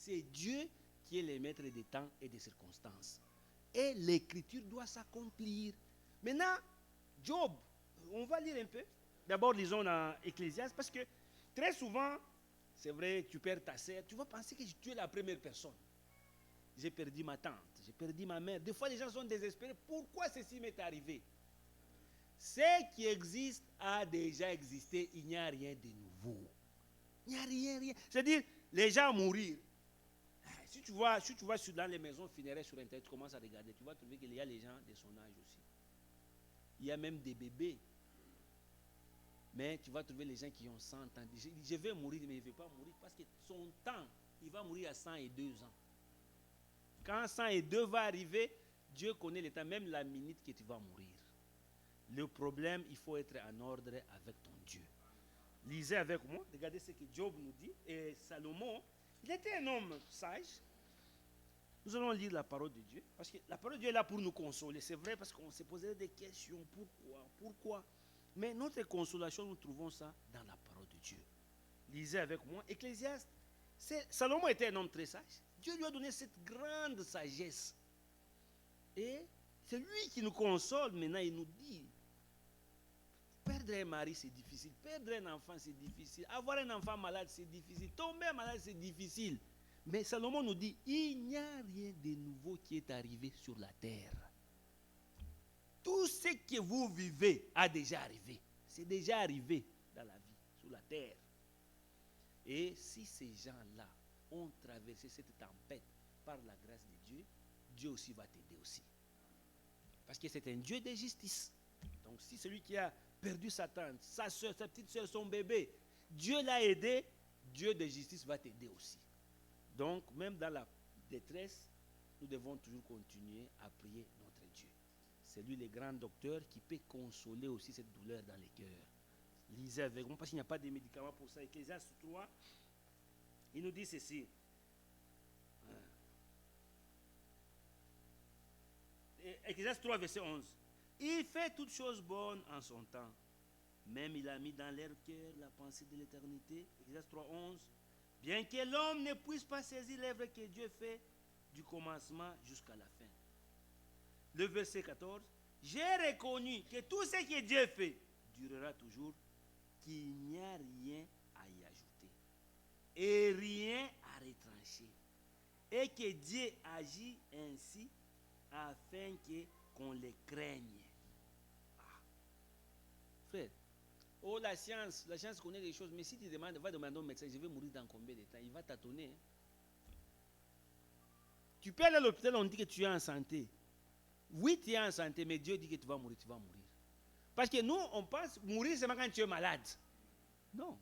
C'est Dieu qui est le maître des temps et des circonstances. Et l'écriture doit s'accomplir. Maintenant, Job, on va lire un peu. D'abord, lisons dans Ecclésiaste, parce que très souvent, c'est vrai, tu perds ta sœur, tu vas penser que tu es la première personne. J'ai perdu ma tante, j'ai perdu ma mère. Des fois, les gens sont désespérés. Pourquoi ceci m'est arrivé? Ce qui existe a déjà existé. Il n'y a rien de nouveau. Il n'y a rien. C'est-à-dire, les gens mourir. Si tu vois dans les maisons funéraires sur Internet, tu commences à regarder, tu vas trouver qu'il y a les gens de son âge aussi. Il y a même des bébés. Mais tu vas trouver les gens qui ont 100 ans. Je vais mourir, mais il ne veut pas mourir parce que son temps, il va mourir à 102 ans. Quand 102 va arriver, Dieu connaît le temps, même la minute que tu vas mourir. Le problème, il faut être en ordre avec ton Dieu. Lisez avec moi, regardez ce que Job nous dit. Et Salomon, il était un homme sage. Nous allons lire la parole de Dieu. Parce que la parole de Dieu est là pour nous consoler. C'est vrai, parce qu'on s'est posé des questions. Pourquoi? Mais notre consolation, nous trouvons ça dans la parole de Dieu. Lisez avec moi. Ecclésiaste. Salomon était un homme très sage. Dieu lui a donné cette grande sagesse. Et c'est lui qui nous console maintenant. Il nous dit, perdre un mari, c'est difficile. Perdre un enfant, c'est difficile. Avoir un enfant malade, c'est difficile. Tomber malade, c'est difficile. Mais Salomon nous dit, il n'y a rien de nouveau qui est arrivé sur la terre. Tout ce que vous vivez a déjà arrivé. C'est déjà arrivé dans la vie, sur la terre. Et si ces gens-là ont traversé cette tempête par la grâce de Dieu, Dieu aussi va t'aider aussi. Parce que c'est un Dieu de justice. Donc si celui qui a perdu sa tante, sa soeur, sa petite soeur, son bébé, Dieu l'a aidé, Dieu de justice va t'aider aussi. Donc même dans la détresse, nous devons toujours continuer à prier notre Dieu. C'est lui le grand docteur qui peut consoler aussi cette douleur dans les cœurs. Lisez avec moi parce qu'il n'y a pas de médicaments pour ça. Ecclésiaste 3, il nous dit ceci. Ecclésiaste 3, verset 11. Il fait toutes choses bonnes en son temps. Même il a mis dans leur cœur la pensée de l'éternité. Ecclésiaste 3, 11. Bien que l'homme ne puisse pas saisir l'œuvre que Dieu fait du commencement jusqu'à la fin. Le verset 14. J'ai reconnu que tout ce que Dieu fait durera toujours, qu'il n'y a rien à y ajouter et rien à retrancher. Et que Dieu agit ainsi afin qu'on les craigne. Ah. Frère, oh la science connaît les choses, mais si tu demandes, va demander au médecin, je vais mourir dans combien de temps, il va tâtonner. Hein? Tu peux aller à l'hôpital, on dit que tu es en santé. Oui, tu es en santé, mais Dieu dit que tu vas mourir, tu vas mourir. Parce que nous, on pense mourir seulement quand tu es malade. Non.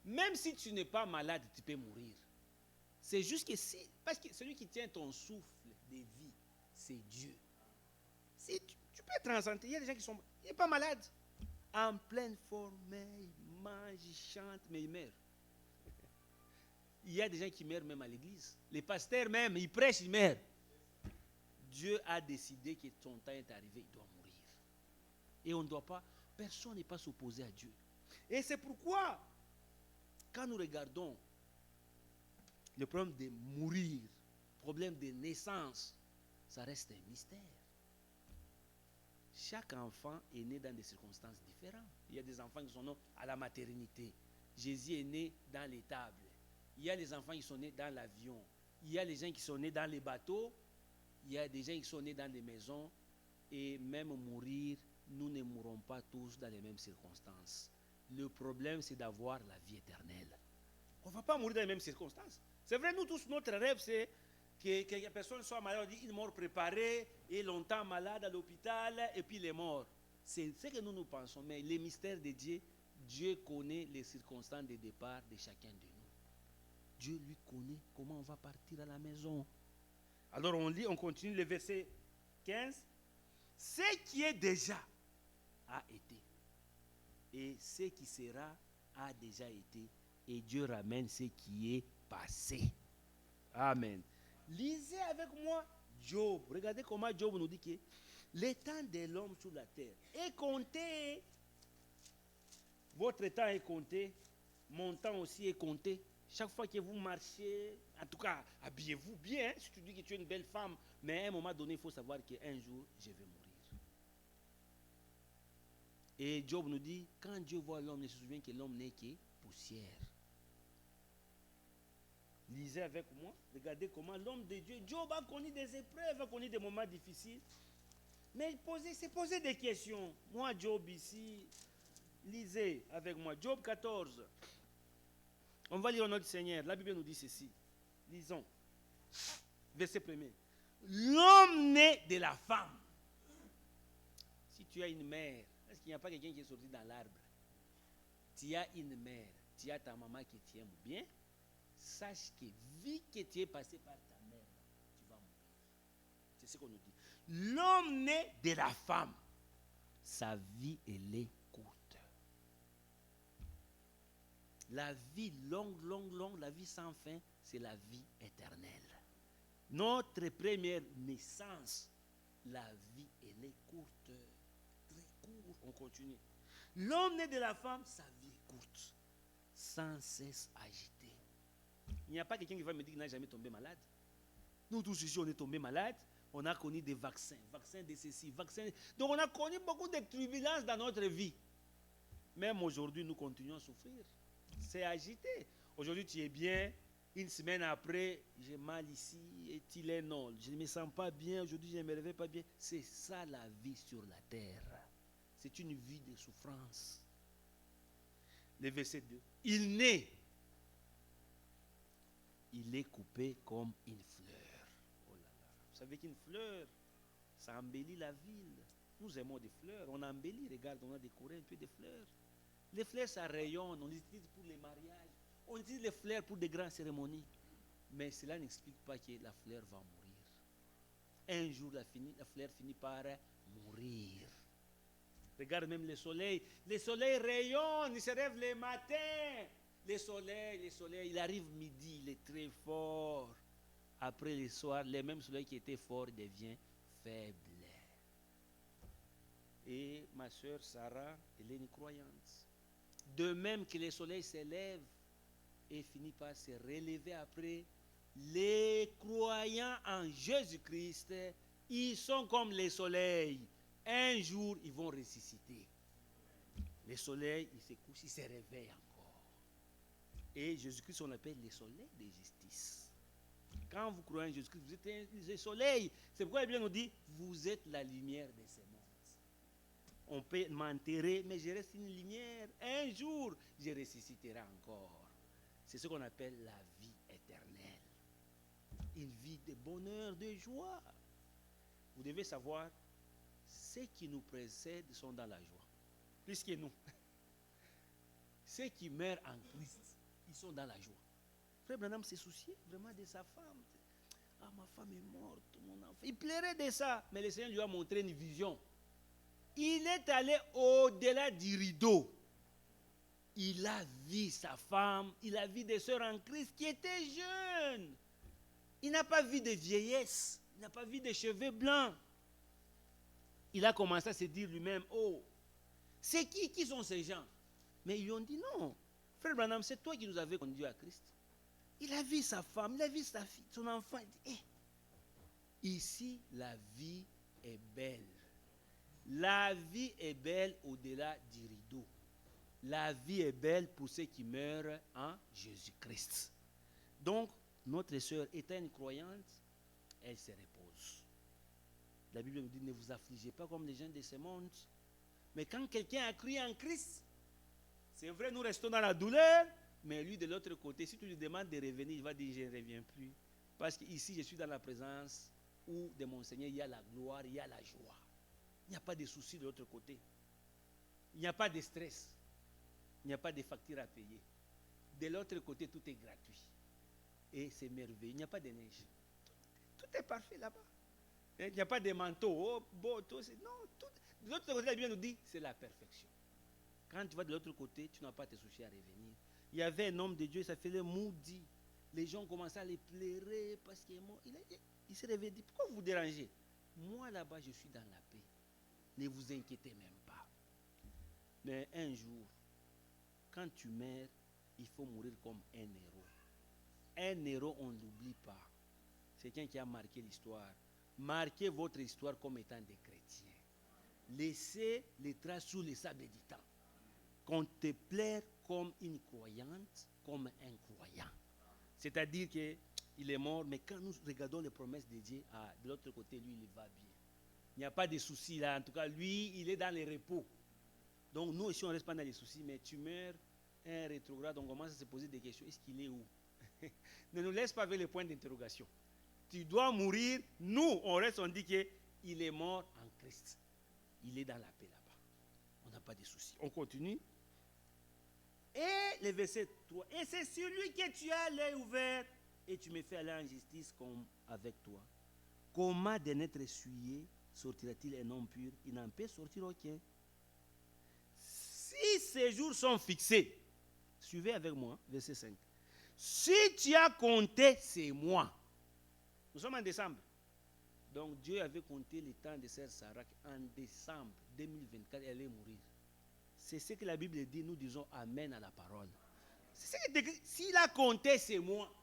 Même si tu n'es pas malade, tu peux mourir. C'est juste que si, parce que celui qui tient ton souffle de vie, c'est Dieu. Si tu peux être en santé, il y a des gens qui sont, il n'est pas malade. En pleine forme, mais il mange, il chante, mais il meurt. Il y a des gens qui meurent même à l'église. Les pasteurs même, ils prêchent, ils meurent. Dieu a décidé que son temps est arrivé, il doit mourir. Et on ne doit pas, personne n'est pas s'opposer à Dieu. Et c'est pourquoi, quand nous regardons le problème de mourir, le problème de naissance, ça reste un mystère. Chaque enfant est né dans des circonstances différentes. Il y a des enfants qui sont nés à la maternité. Jésus est né dans l'étable. Il y a les enfants qui sont nés dans l'avion. Il y a les gens qui sont nés dans les bateaux. Il y a des gens qui sont nés dans des maisons. Et même mourir, nous ne mourrons pas tous dans les mêmes circonstances. Le problème, c'est d'avoir la vie éternelle. On ne va pas mourir dans les mêmes circonstances. C'est vrai, nous tous, notre rêve, c'est que la personne soit malade. On dit, il est mort préparé, et longtemps malade à l'hôpital, et puis il est mort. C'est ce que nous pensons. Mais les mystères de Dieu, Dieu connaît les circonstances de départ de chacun de nous. Dieu lui connaît comment on va partir à la maison. Alors on lit, on continue le verset 15. Ce qui est déjà a été. Et ce qui sera a déjà été. Et Dieu ramène ce qui est passé. Amen. Lisez avec moi Job. Regardez comment Job nous dit que le temps de l'homme sur la terre est compté. Votre temps est compté. Mon temps aussi est compté. Chaque fois que vous marchez, en tout cas, habillez-vous bien. Si tu dis que tu es une belle femme, mais à un moment donné, il faut savoir qu'un jour, je vais mourir. Et Job nous dit, quand Dieu voit l'homme, il se souvient que l'homme n'est que poussière. Lisez avec moi, regardez comment l'homme de Dieu, Job a connu des épreuves, a connu des moments difficiles. Mais il s'est posé des questions. Moi, Job ici, lisez avec moi. Job 14. On va lire notre Seigneur. La Bible nous dit ceci. Lisons. Verset 1er. L'homme né de la femme. Si tu as une mère, est-ce qu'il n'y a pas quelqu'un qui est sorti dans l'arbre? Tu as une mère, tu as ta maman qui t'aime bien. Sache que, vu que tu es passé par ta mère, tu vas mourir. C'est ce qu'on nous dit. L'homme né de la femme, sa vie, elle est courte. La vie longue, la vie sans fin, c'est la vie éternelle. Notre première naissance, la vie, elle est courte. Très courte. On continue. L'homme né de la femme, sa vie est courte. Sans cesse agité. Il n'y a pas quelqu'un qui va me dire qu'il n'a jamais tombé malade. Nous tous ici, on est tombés malades. On a connu des vaccins de ceci, vaccins. Donc on a connu beaucoup de turbulences dans notre vie. Même aujourd'hui, nous continuons à souffrir. C'est agité. Aujourd'hui, tu es bien. Une semaine après, j'ai mal ici. Et il est non. Je ne me sens pas bien. Aujourd'hui, je ne me réveille pas bien. C'est ça la vie sur la terre. C'est une vie de souffrance. Le verset 2. Il naît. Il est coupé comme une fleur. Oh là là. Vous savez qu'une fleur, ça embellit la ville. Nous aimons des fleurs. On embellit. Regarde, on a décoré un peu des fleurs. Les fleurs, ça rayonne. On les utilise pour les mariages. On utilise les fleurs pour des grandes cérémonies. Mais cela n'explique pas que la fleur va mourir. Un jour, la fleur finit par mourir. Regarde même le soleil. Le soleil rayonne. Il se lève le matin. Le soleil, il arrive midi. Il est très fort. Après le soir, le même soleil qui était fort devient faible. Et ma soeur Sarah, elle est une croyante. De même que le soleil s'élève et finit par se relever après, les croyants en Jésus-Christ, ils sont comme le soleil. Un jour, ils vont ressusciter. Le soleil, il se couche, il se réveille encore. Et Jésus-Christ, on l'appelle le soleil de justice. Quand vous croyez en Jésus-Christ, vous êtes le soleil. C'est pourquoi la Bible nous dit, vous êtes la lumière de ce monde. On peut m'enterrer, mais je reste une lumière. Un jour, je ressusciterai encore. C'est ce qu'on appelle la vie éternelle. Une vie de bonheur, de joie. Vous devez savoir, ceux qui nous précèdent sont dans la joie. Plus que nous. Ceux qui meurent en Christ, ils sont dans la joie. Frère Branham s'est soucié vraiment de sa femme. Ah, ma femme est morte, mon enfant. Il plairait de ça, mais le Seigneur lui a montré une vision. Il est allé au-delà du rideau. Il a vu sa femme, il a vu des sœurs en Christ qui étaient jeunes. Il n'a pas vu de vieillesse, il n'a pas vu de cheveux blancs. Il a commencé à se dire lui-même, oh, c'est qui sont ces gens? Mais ils lui ont dit non. Frère Branham, c'est toi qui nous avais conduit à Christ. Il a vu sa femme, il a vu sa fille, son enfant. Il dit, ici, la vie est belle. La vie est belle au-delà du rideau. La vie est belle pour ceux qui meurent en Jésus-Christ. Donc, notre sœur étant une croyante, elle se repose. La Bible nous dit, ne vous affligez pas comme les gens de ce monde. Mais quand quelqu'un a cru en Christ, c'est vrai, nous restons dans la douleur, mais lui de l'autre côté, si tu lui demandes de revenir, il va dire, je ne reviens plus. Parce qu'ici, je suis dans la présence où de mon Seigneur, il y a la gloire, il y a la joie. Il n'y a pas de soucis de l'autre côté. Il n'y a pas de stress. Il n'y a pas de facture à payer. De l'autre côté, tout est gratuit. Et c'est merveilleux. Il n'y a pas de neige. Tout est parfait là-bas. Il n'y a pas de manteau. Oh, beau, tout. Non, tout. De l'autre côté, la Bible nous dit, c'est la perfection. Quand tu vas de l'autre côté, tu n'as pas à te soucier à revenir. Il y avait un homme de Dieu, ça faisait maudit. Les gens commençaient à les pleurer parce qu'il est mort. Il s'est réveillé, dit, pourquoi vous vous dérangez? Moi là-bas, je suis dans la paix. Ne vous inquiétez même pas. Mais un jour, quand tu meurs, il faut mourir comme un héros. Un héros, on ne l'oublie pas. C'est quelqu'un qui a marqué l'histoire. Marquez votre histoire comme étant des chrétiens. Laissez les traces sous les sables du temps. Contemplez comme une croyante, comme un croyant. C'est-à-dire qu'il est mort, mais quand nous regardons les promesses de Dieu, de l'autre côté, lui, il va bien. Il n'y a pas de soucis là. En tout cas, lui, il est dans les repos. Donc, nous aussi, on ne reste pas dans les soucis, mais tu meurs, un rétrograde, on commence à se poser des questions. Est-ce qu'il est où? Ne nous laisse pas avec les points d'interrogation. Tu dois mourir. Nous, on reste, on dit qu'il est mort en Christ. Il est dans la paix là-bas. On n'a pas de soucis. On continue. Et le verset 3. Et c'est celui que tu as l'œil ouvert et tu me fais aller en justice comme avec toi. Comment d'un être essuyé sortira-t-il un homme pur? Il n'en peut sortir aucun. Si ces jours sont fixés, suivez avec moi, verset 5. Si tu as compté ces mois, nous sommes en décembre. Donc Dieu avait compté le temps de Sœur Sarah en décembre 2024, elle allait mourir. C'est ce que la Bible dit, nous disons Amen à la parole. C'est ce que s'il a compté ces mois,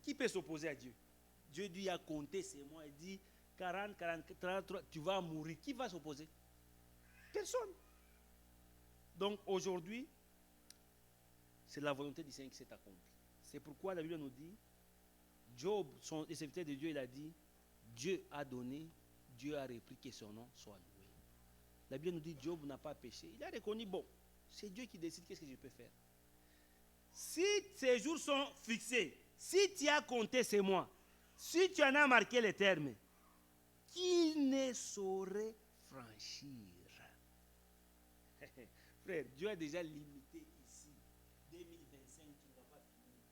qui peut s'opposer à Dieu? Dieu dit, il a compté ces mois, il dit 40, 33, tu vas mourir. Qui va s'opposer? Personne. Donc aujourd'hui, c'est la volonté du Seigneur qui s'est accomplie. C'est pourquoi la Bible nous dit, Job, le serviteur de Dieu, il a dit, Dieu a donné, Dieu a repris, que son nom soit loué. La Bible nous dit, Job n'a pas péché. Il a reconnu, bon, c'est Dieu qui décide qu'est-ce que je peux faire. Si ces jours sont fixés, si tu as compté ces mois, si tu en as marqué les termes, qui ne saurait franchir? Frère, Dieu a déjà limité ici. 2025, tu ne vas pas finir.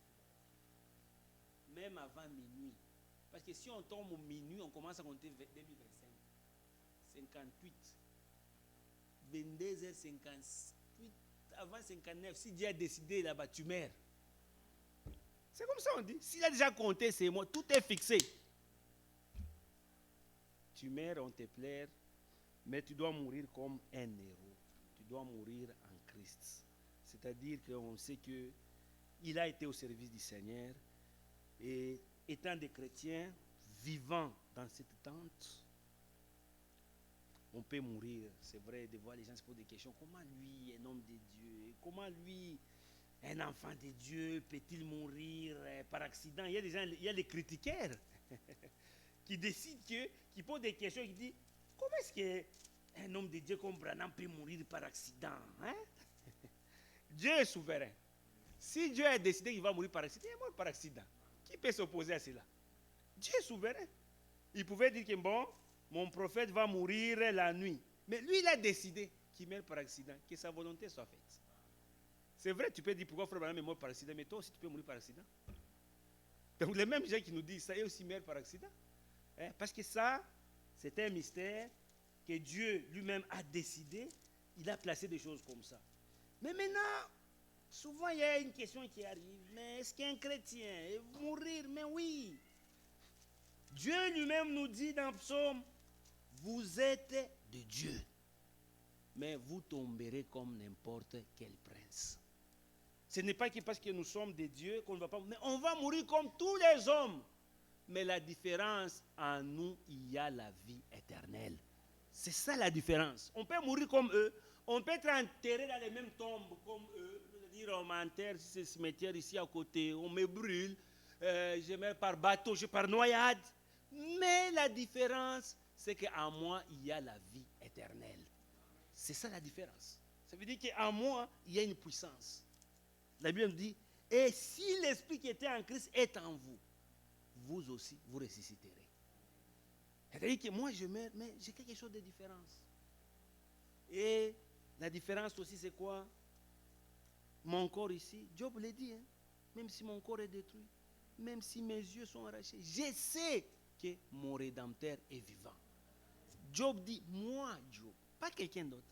Même avant minuit. Parce que si on tombe au minuit, on commence à compter 2025. 58. 22h58. Avant 59, si Dieu a décidé là-bas, tu meurs. C'est comme ça on dit. S'il a déjà compté ces mois, tout est fixé. Tu meurs, on te plaire, mais tu dois mourir comme un héros. Tu dois mourir en Christ. C'est-à-dire qu'on sait qu'il a été au service du Seigneur et étant des chrétiens vivant dans cette tente, on peut mourir. C'est vrai, de voir les gens se poser des questions. Comment lui, un homme de Dieu, comment lui, un enfant de Dieu, peut-il mourir par accident? Il y a des gens, il y a les critiqueurs qui décident qui posent des questions et qui disent, comment est-ce qu'un homme de Dieu comme Branham peut mourir par accident? Hein? Dieu est souverain. Si Dieu a décidé qu'il va mourir par accident, il est mort par accident. Qui peut s'opposer à cela? Dieu est souverain. Il pouvait dire que bon, mon prophète va mourir la nuit. Mais lui, il a décidé qu'il meurt par accident, que sa volonté soit faite. C'est vrai, tu peux dire pourquoi Frère Branham est mort par accident, mais toi aussi tu peux mourir par accident. Donc les mêmes gens qui nous disent ça, ils aussi meurent par accident. Hein? Parce que ça, c'est un mystère que Dieu lui-même a décidé. Il a placé des choses comme ça. Mais maintenant, souvent il y a une question qui arrive. Mais est-ce qu'un chrétien est mourir? Mais oui. Dieu lui-même nous dit dans le psaume, vous êtes de Dieu, mais vous tomberez comme n'importe quel prince. Ce n'est pas que parce que nous sommes de Dieu qu'on ne va pas, mais on va mourir comme tous les hommes. Mais la différence, en nous, il y a la vie éternelle. C'est ça la différence. On peut mourir comme eux, on peut être enterré dans les mêmes tombes comme eux. C'est-à-dire, on m'enterre sur ce cimetière ici à côté, on me brûle, je meurs par bateau, je par noyade. Mais la différence, c'est qu'en moi, il y a la vie éternelle. C'est ça la différence. Ça veut dire qu'en moi, il y a une puissance. La Bible nous dit, et si l'esprit qui était en Christ est en vous, vous aussi, vous ressusciterez. C'est-à-dire que moi, je meurs, mais j'ai quelque chose de différent. Et la différence aussi, c'est quoi? Mon corps ici, Job l'a dit, hein, même si mon corps est détruit, même si mes yeux sont arrachés, je sais que mon Rédempteur est vivant. Job dit, moi, Job, pas quelqu'un d'autre,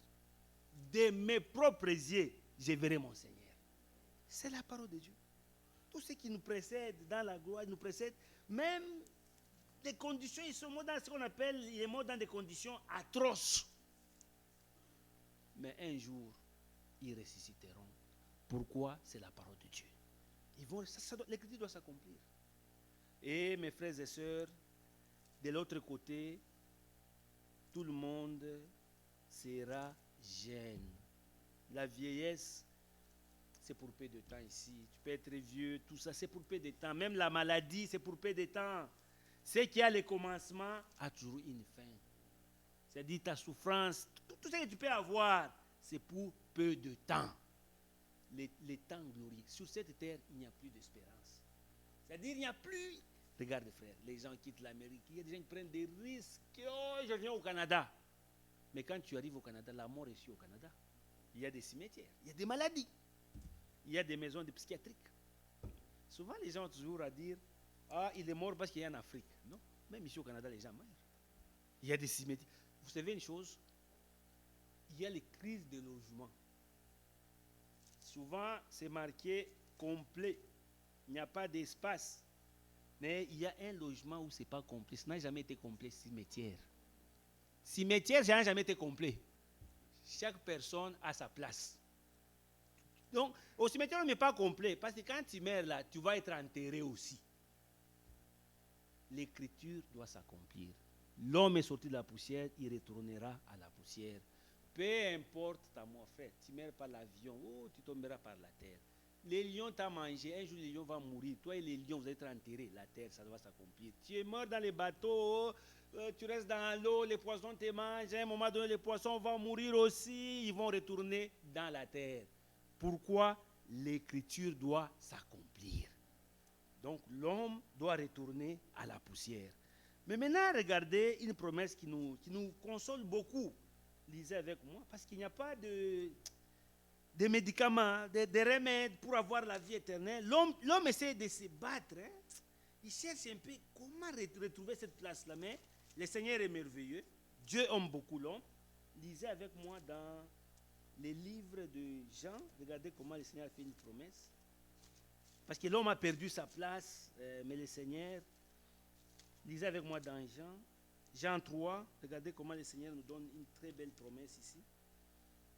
de mes propres yeux, je verrai mon Seigneur. C'est la parole de Dieu. Tout ce qui nous précède dans la gloire, nous précède, même les conditions, ils sont dans ce qu'on appelle, il est mort dans des conditions atroces. Mais un jour, ils ressusciteront. Pourquoi? C'est la parole de Dieu. L'écriture doit s'accomplir. Et mes frères et sœurs, de l'autre côté, tout le monde sera jeune. La vieillesse, c'est pour peu de temps ici. Tu peux être vieux, tout ça, c'est pour peu de temps. Même la maladie, c'est pour peu de temps. Ce qui a le commencement a toujours une fin. C'est-à-dire ta souffrance, tout ce que tu peux avoir, c'est pour peu de temps. Les temps glorieux. Sur cette terre, il n'y a plus d'espérance. C'est-à-dire, il n'y a plus. Regarde, frère, les gens quittent l'Amérique. Il y a des gens qui prennent des risques. Oh, je viens au Canada. Mais quand tu arrives au Canada, la mort est ici au Canada. Il y a des cimetières, il y a des maladies, il y a des maisons de psychiatriques. Souvent, les gens ont toujours à dire, ah, il est mort parce qu'il est en Afrique. Non, même ici au Canada, les gens meurent. Il y a des cimetières. Vous savez une chose, il y a les crises de logement. Souvent, c'est marqué complet. Il n'y a pas d'espace. Mais il y a un logement où ce n'est pas complet. Ça n'a jamais été complet, cimetière. Cimetière, ça n'a jamais été complet. Chaque personne a sa place. Donc, au cimetière, on n'est pas complet. Parce que quand tu meurs là, tu vas être enterré aussi. L'écriture doit s'accomplir. L'homme est sorti de la poussière, il retournera à la poussière. Peu importe ta mort, frère, tu meurs par l'avion, oh, tu tomberas par la terre. Les lions t'ont mangé, un jour les lions vont mourir. Toi et les lions, vous allez être enterrés. La terre, ça doit s'accomplir. Tu es mort dans les bateaux, tu restes dans l'eau, les poissons te mangent. À un moment donné, les poissons vont mourir aussi. Ils vont retourner dans la terre. Pourquoi? L'écriture doit s'accomplir. Donc l'homme doit retourner à la poussière. Mais maintenant, regardez une promesse qui nous console beaucoup. Lisez avec moi, parce qu'il n'y a pas de médicaments, de remèdes pour avoir la vie éternelle. L'homme essaie de se battre. Hein? Il cherche un peu comment retrouver cette place-là. Mais le Seigneur est merveilleux. Dieu aime beaucoup l'homme. Lisez avec moi dans les livres de Jean. Regardez comment le Seigneur a fait une promesse. Parce que l'homme a perdu sa place, mais le Seigneur, lisez avec moi dans Jean 3, regardez comment le Seigneur nous donne une très belle promesse ici.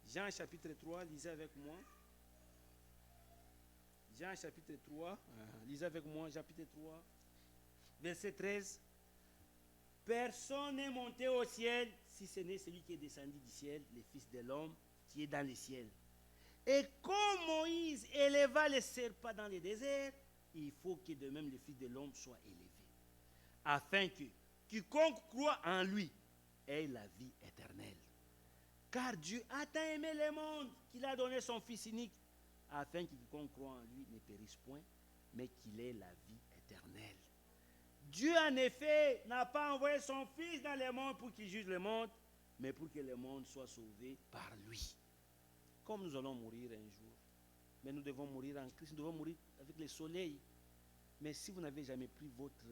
Jean chapitre 3, lisez avec moi. Jean chapitre 3, lisez avec moi, chapitre 3, verset 13. Personne n'est monté au ciel si ce n'est celui qui est descendu du ciel, le Fils de l'homme qui est dans le ciel. Et comme Moïse éleva les serpents dans le désert, il faut que de même le Fils de l'homme soit élevé, afin que quiconque croit en lui ait la vie éternelle. Car Dieu a tant aimé le monde qu'il a donné son Fils unique, afin que quiconque croit en lui ne périsse point, mais qu'il ait la vie éternelle. Dieu, en effet, n'a pas envoyé son Fils dans le monde pour qu'il juge le monde, mais pour que le monde soit sauvé par lui. Comme nous allons mourir un jour, mais nous devons mourir en Christ, nous devons mourir avec le soleil. Mais si vous n'avez jamais pris votre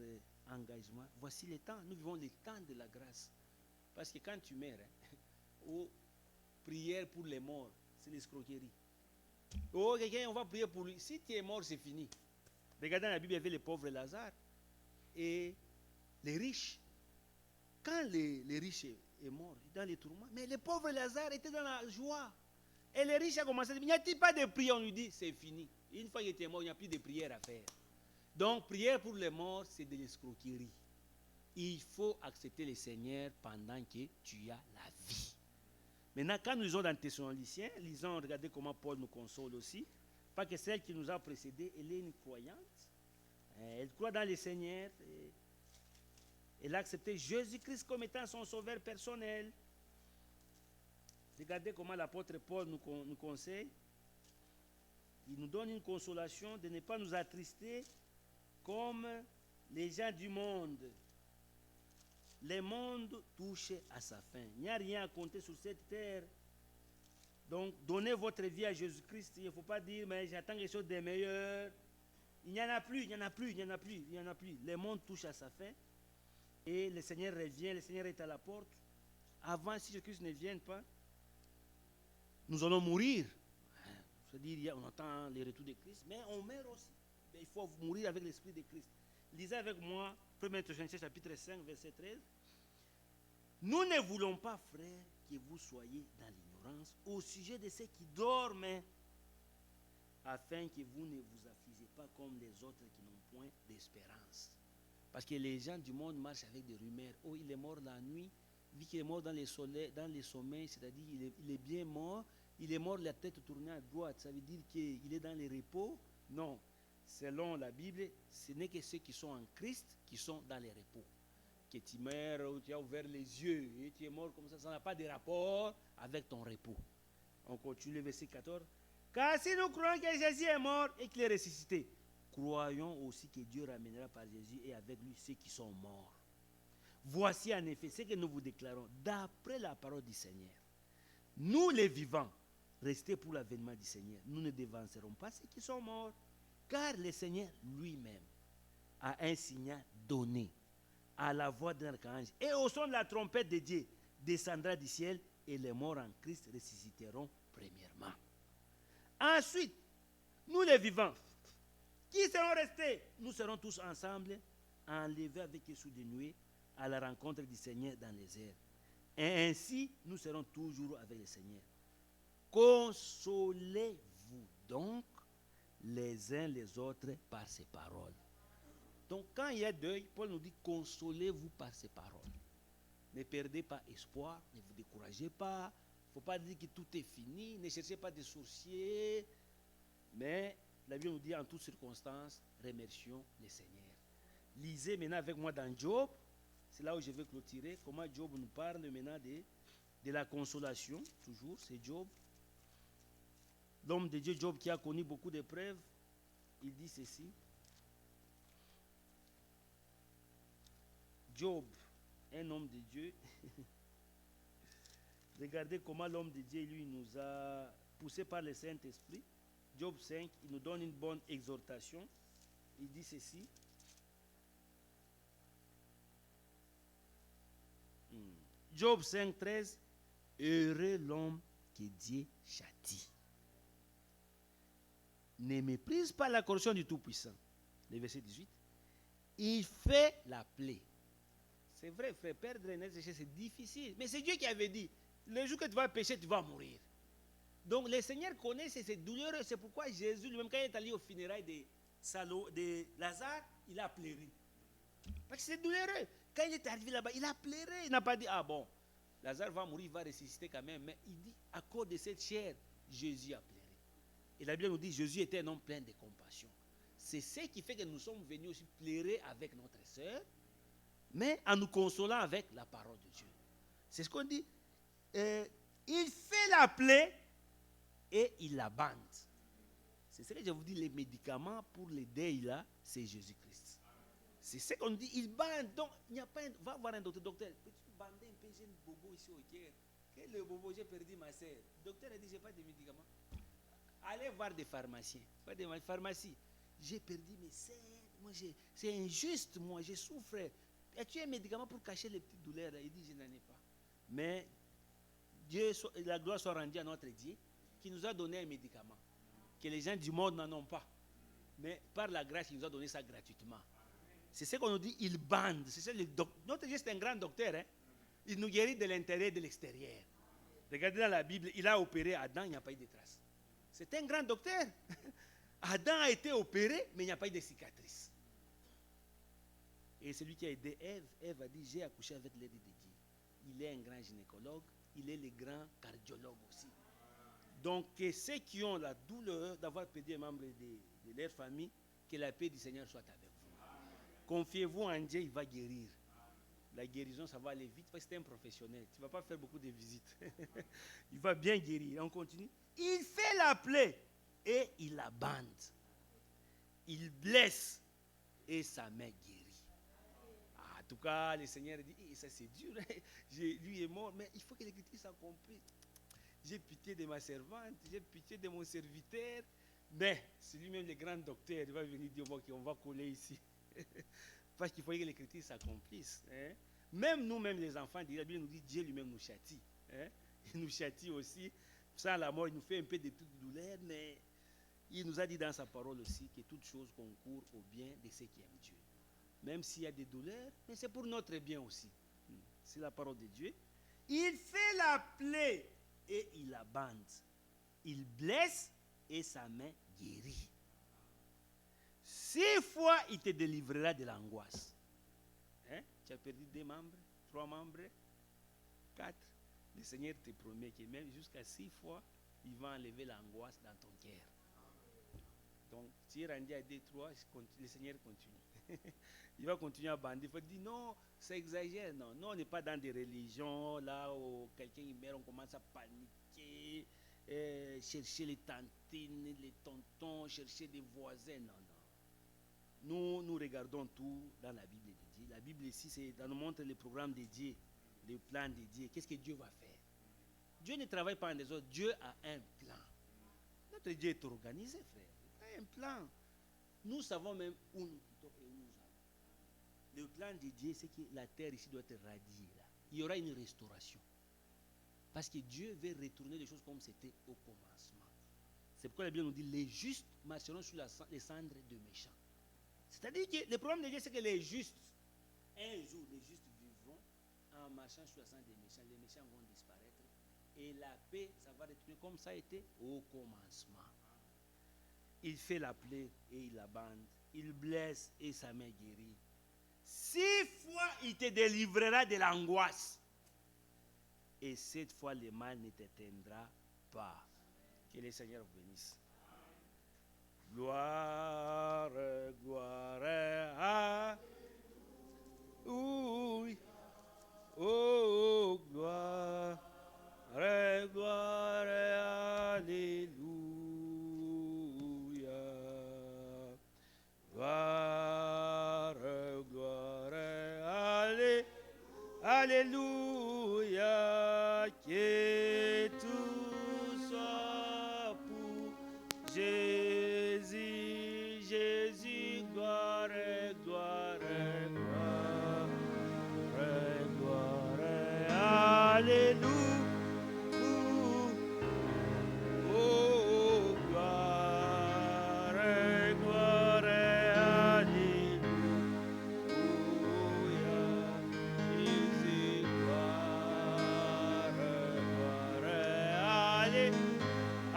engagement, voici le temps. Nous vivons le temps de la grâce. Parce que quand tu meurs, oh, prière pour les morts, c'est l'escroquerie. Oh, quelqu'un, on va prier pour lui. Si tu es mort, c'est fini. Regardez dans la Bible, il y avait les pauvres Lazare et les riches. Quand les riches est mort, dans les tourments, mais les pauvres Lazare étaient dans la joie. Et les riches ont commencé à dire, il n'y a-t-il pas de prière? On lui dit, c'est fini. Une fois qu'il était mort, il n'y a plus de prière à faire. Donc, prière pour les morts, c'est de l'escroquerie. Il faut accepter le Seigneur pendant que tu as la vie. Maintenant, quand nous lisons dans Thessaloniciens, lisons, regardez comment Paul nous console aussi. Pas que celle qui nous a précédés, elle est une croyante. Elle croit dans le Seigneur. Elle a accepté Jésus-Christ comme étant son sauveur personnel. Regardez comment l'apôtre Paul nous conseille. Il nous donne une consolation de ne pas nous attrister comme les gens du monde. Le monde touche à sa fin. Il n'y a rien à compter sur cette terre. Donc, donnez votre vie à Jésus-Christ. Il ne faut pas dire, mais j'attends quelque chose de meilleur. Il n'y en a plus, il n'y en a plus, il n'y en a plus, il n'y en a plus. Le monde touche à sa fin. Et le Seigneur revient, le Seigneur est à la porte. Avant, si Jésus-Christ ne vient pas, nous allons mourir. C'est-à-dire, on attend le retour de Christ, mais on meurt aussi. Mais il faut mourir avec l'esprit de Christ. Lisez avec moi 1 Thessaloniciens chapitre 5, verset 13. Nous ne voulons pas, frères, que vous soyez dans l'ignorance au sujet de ceux qui dorment, afin que vous ne vous affligez pas comme les autres qui n'ont point d'espérance. Parce que les gens du monde marchent avec des rumeurs. Oh, il est mort la nuit, vu qu'il est mort dans les sommeils, c'est-à-dire il est bien mort, il est mort la tête tournée à droite. Ça veut dire qu'il est dans les repos? Non. Selon la Bible, ce n'est que ceux qui sont en Christ qui sont dans les repos. Que tu meurs ou tu as ouvert les yeux et tu es mort comme ça n'a pas de rapport avec ton repos. On continue le verset 14. Car si nous croyons que Jésus est mort et qu'il est ressuscité, croyons aussi que Dieu ramènera par Jésus et avec lui ceux qui sont morts. Voici en effet ce que nous vous déclarons d'après la parole du Seigneur. Nous les vivants, restés pour l'avènement du Seigneur, nous ne devancerons pas ceux qui sont morts, car le Seigneur lui-même a un signal donné à la voix d'un archange et au son de la trompette de Dieu descendra du ciel et les morts en Christ ressusciteront premièrement. Ensuite, nous les vivants, qui seront restés, nous serons tous ensemble enlevés avec eux sous des nuées à la rencontre du Seigneur dans les airs. Et ainsi, nous serons toujours avec le Seigneur. Consolez-vous donc les uns les autres par ces paroles. Donc quand il y a deuil, Paul nous dit consolez-vous par ces paroles. Ne perdez pas espoir, ne vous découragez pas. Il ne faut pas dire que tout est fini, ne cherchez pas de sorciers. Mais la Bible nous dit en toutes circonstances, remercions le Seigneur. Lisez maintenant avec moi dans Job. C'est là où je vais clôturer. Comment Job nous parle maintenant de la consolation. Toujours, c'est Job. L'homme de Dieu, Job, qui a connu beaucoup d'épreuves, il dit ceci. Job, un homme de Dieu. Regardez comment l'homme de Dieu, lui, nous a poussé par le Saint-Esprit. Job 5, il nous donne une bonne exhortation. Il dit ceci. Job 5, 13. Heureux l'homme que Dieu châtie. Ne méprise pas la correction du Tout-Puissant. Le verset 18. Il fait la plaie. C'est vrai, frère, perdre un être, c'est difficile. Mais c'est Dieu qui avait dit, le jour que tu vas pécher, tu vas mourir. Donc le Seigneur connaît c'est douloureux. C'est pourquoi Jésus, lui-même, quand il est allé aux funérailles de Lazare, il a pleuré. Parce que c'est douloureux. Quand il est arrivé là-bas, il a pleuré. Il n'a pas dit, ah bon, Lazare va mourir, il va ressusciter quand même. Mais il dit, à cause de cette chair, Jésus a pleuré. Et la Bible nous dit, Jésus était un homme plein de compassion. C'est ce qui fait que nous sommes venus aussi pleurer avec notre sœur, mais en nous consolant avec la parole de Dieu. C'est ce qu'on dit. Il fait la plaie et il la bande. C'est ce que je vous dis, les médicaments pour les deuils là, c'est Jésus-Christ. C'est ce qu'on dit, il bande. Donc, il n'y a pas va voir un docteur. Docteur, peux-tu bander un peu, j'ai un bobo ici au cœur. Quel est le bobo, j'ai perdu ma sœur. Le docteur a dit, je n'ai pas de médicaments. Allez voir des pharmaciens. Pas des pharmacies. J'ai perdu mes sœurs. Moi, c'est injuste, moi, je souffre. As-tu un médicament pour cacher les petites douleurs? Il dit, je n'en ai pas. Mais Dieu, la gloire soit rendue à notre Dieu, qui nous a donné un médicament, que les gens du monde n'en ont pas. Mais par la grâce, il nous a donné ça gratuitement. C'est ce qu'on nous dit, il bande. C'est ça, notre Dieu, c'est un grand docteur. Hein? Il nous guérit de l'intérieur et de l'extérieur. Regardez dans la Bible, il a opéré Adam, il n'y a pas eu de traces. C'est un grand docteur. Adam a été opéré, mais il n'y a pas eu de cicatrices. Et celui qui a aidé Ève a dit, j'ai accouché avec l'aide de Dieu. Il est un grand gynécologue, il est le grand cardiologue aussi. Donc, ceux qui ont la douleur d'avoir perdu un membre de leur famille, que la paix du Seigneur soit avec vous. Confiez-vous en Dieu, il va guérir. La guérison, ça va aller vite parce que c'est un professionnel. Tu ne vas pas faire beaucoup de visites. Il va bien guérir. On continue. Il fait la plaie et il la bande. Il blesse et sa main guérit. En tout cas, le Seigneur dit, ça c'est dur. Lui est mort, mais il faut que l'Écriture s'accomplisse. J'ai pitié de ma servante, j'ai pitié de mon serviteur. Mais c'est lui-même le grand docteur. Il va venir dire, on va coller ici. Parce qu'il faut que l'Écriture s'accomplisse. Hein? Même nous-mêmes, les enfants, la Bible nous dit, Dieu lui-même nous châtie. Hein? Il nous châtie aussi. Sans la mort, il nous fait un peu de petites douleurs, mais il nous a dit dans sa parole aussi que toutes choses concourent au bien de ceux qui aiment Dieu. Même s'il y a des douleurs, mais c'est pour notre bien aussi. C'est la parole de Dieu. Il fait la plaie et il la bande. Il blesse et sa main guérit. 6 fois, il te délivrera de l'angoisse. Hein? Tu as perdu 2 membres, 3 membres, 4. Le Seigneur te promet que même jusqu'à 6 fois, il va enlever l'angoisse dans ton cœur. Donc, tu es rendu à 2, 3, le Seigneur continue. Il va continuer à bander. Il faut dire non, ça exagère. Non, non, on n'est pas dans des religions là où quelqu'un meurt, on commence à paniquer, chercher les tantines, les tontons, chercher des voisins. Non, non. Nous regardons tout dans la Bible de Dieu. La Bible ici, c'est dans nous montre le programme de Dieu, le plan de Dieu. Qu'est-ce que Dieu va faire? Dieu ne travaille pas en désordre. Dieu a un plan. Notre Dieu est organisé, frère. Il a un plan. Nous savons même où nous quittons et où nous allons. Le plan de Dieu, c'est que la terre ici doit être radiée. Là. Il y aura une restauration. Parce que Dieu veut retourner les choses comme c'était au commencement. C'est pourquoi la Bible nous dit les justes marcheront sur les cendres de méchants. C'est-à-dire que le problème de Dieu, c'est que les justes, un jour, les justes vivront en marchant sur la cendre des méchants. Les méchants vont disparaître. Et la paix, ça va retourner comme ça a été au commencement. Il fait la plaie et il la bande. Il blesse et sa main guérit. 6 fois, il te délivrera de l'angoisse. Et 7 fois, le mal ne t'éteindra pas. Que le Seigneur vous bénisse. Gloire, gloire à... Oui. Oh, gloire, gloire, alléluia. Gloire, gloire, alléluia. Que tout soit pour Jésus, Jésus, gloire, gloire, gloire, gloire, alléluia.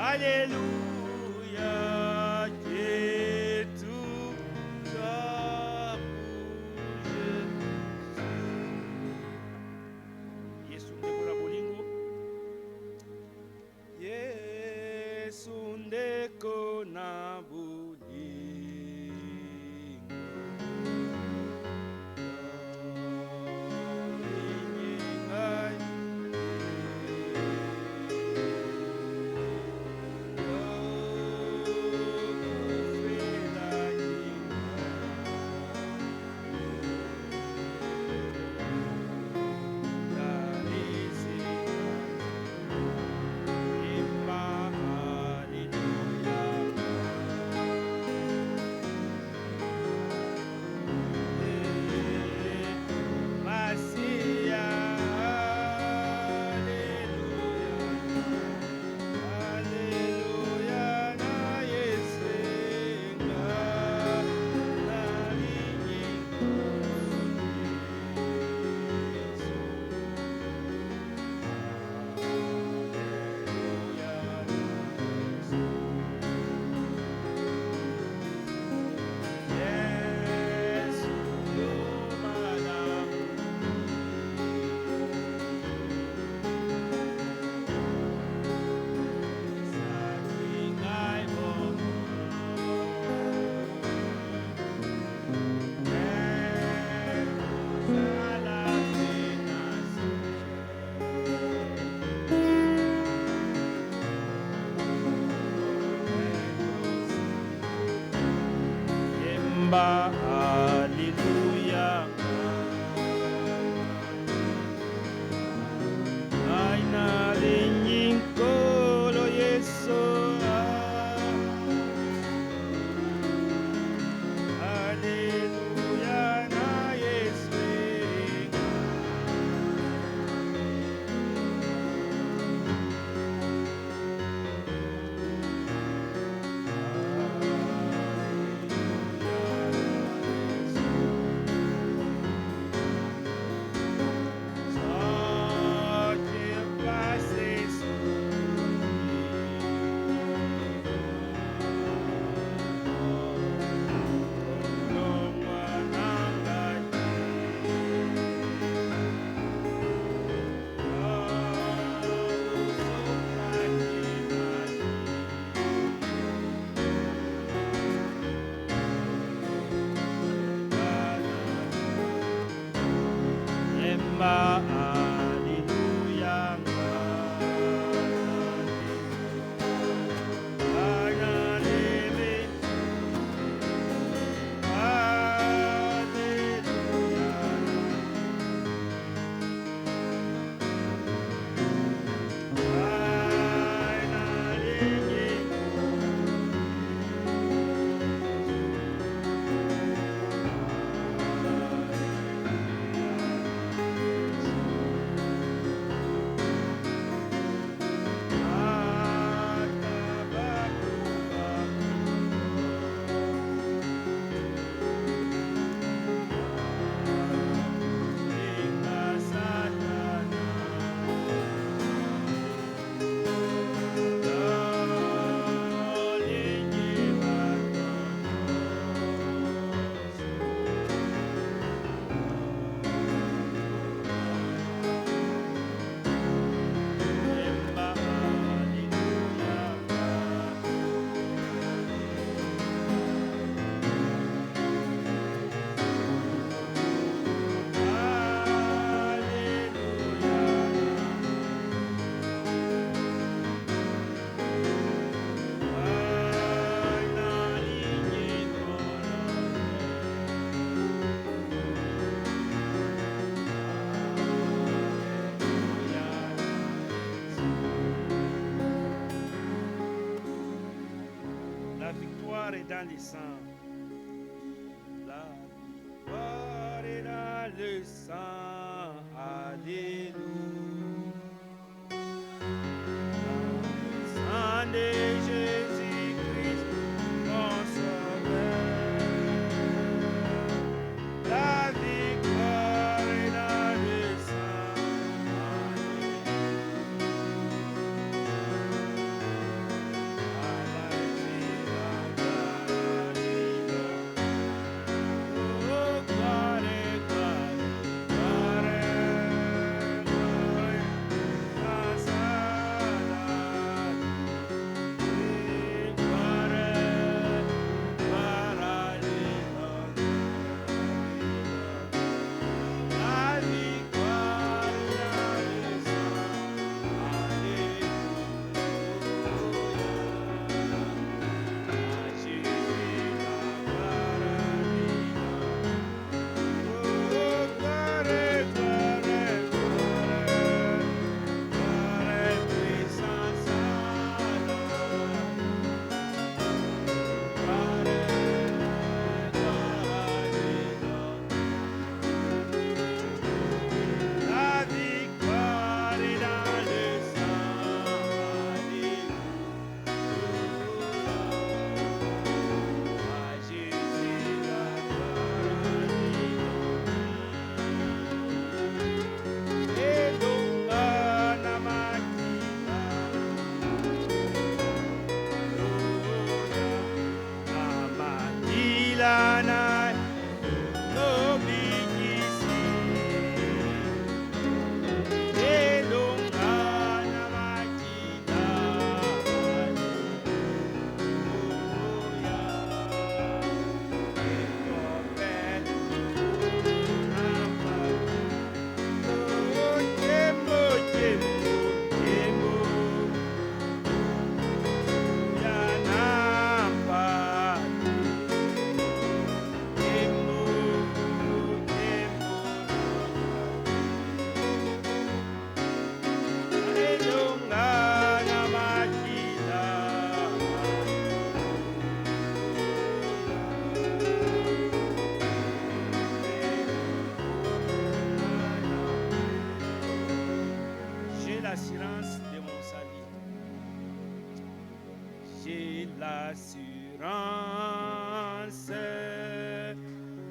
Alléluia, que tout soit pour Jésus. Yesu ndekona bolingo. Yesu ndekona Alléluia. Aina linkolo Yesu. Alléluia na Yesu. Dans le sang. La victoire est dans le sang. Alléluia. Le sang de Jésus-Christ, mon sauveur. La victoire est dans le sang. L'assurance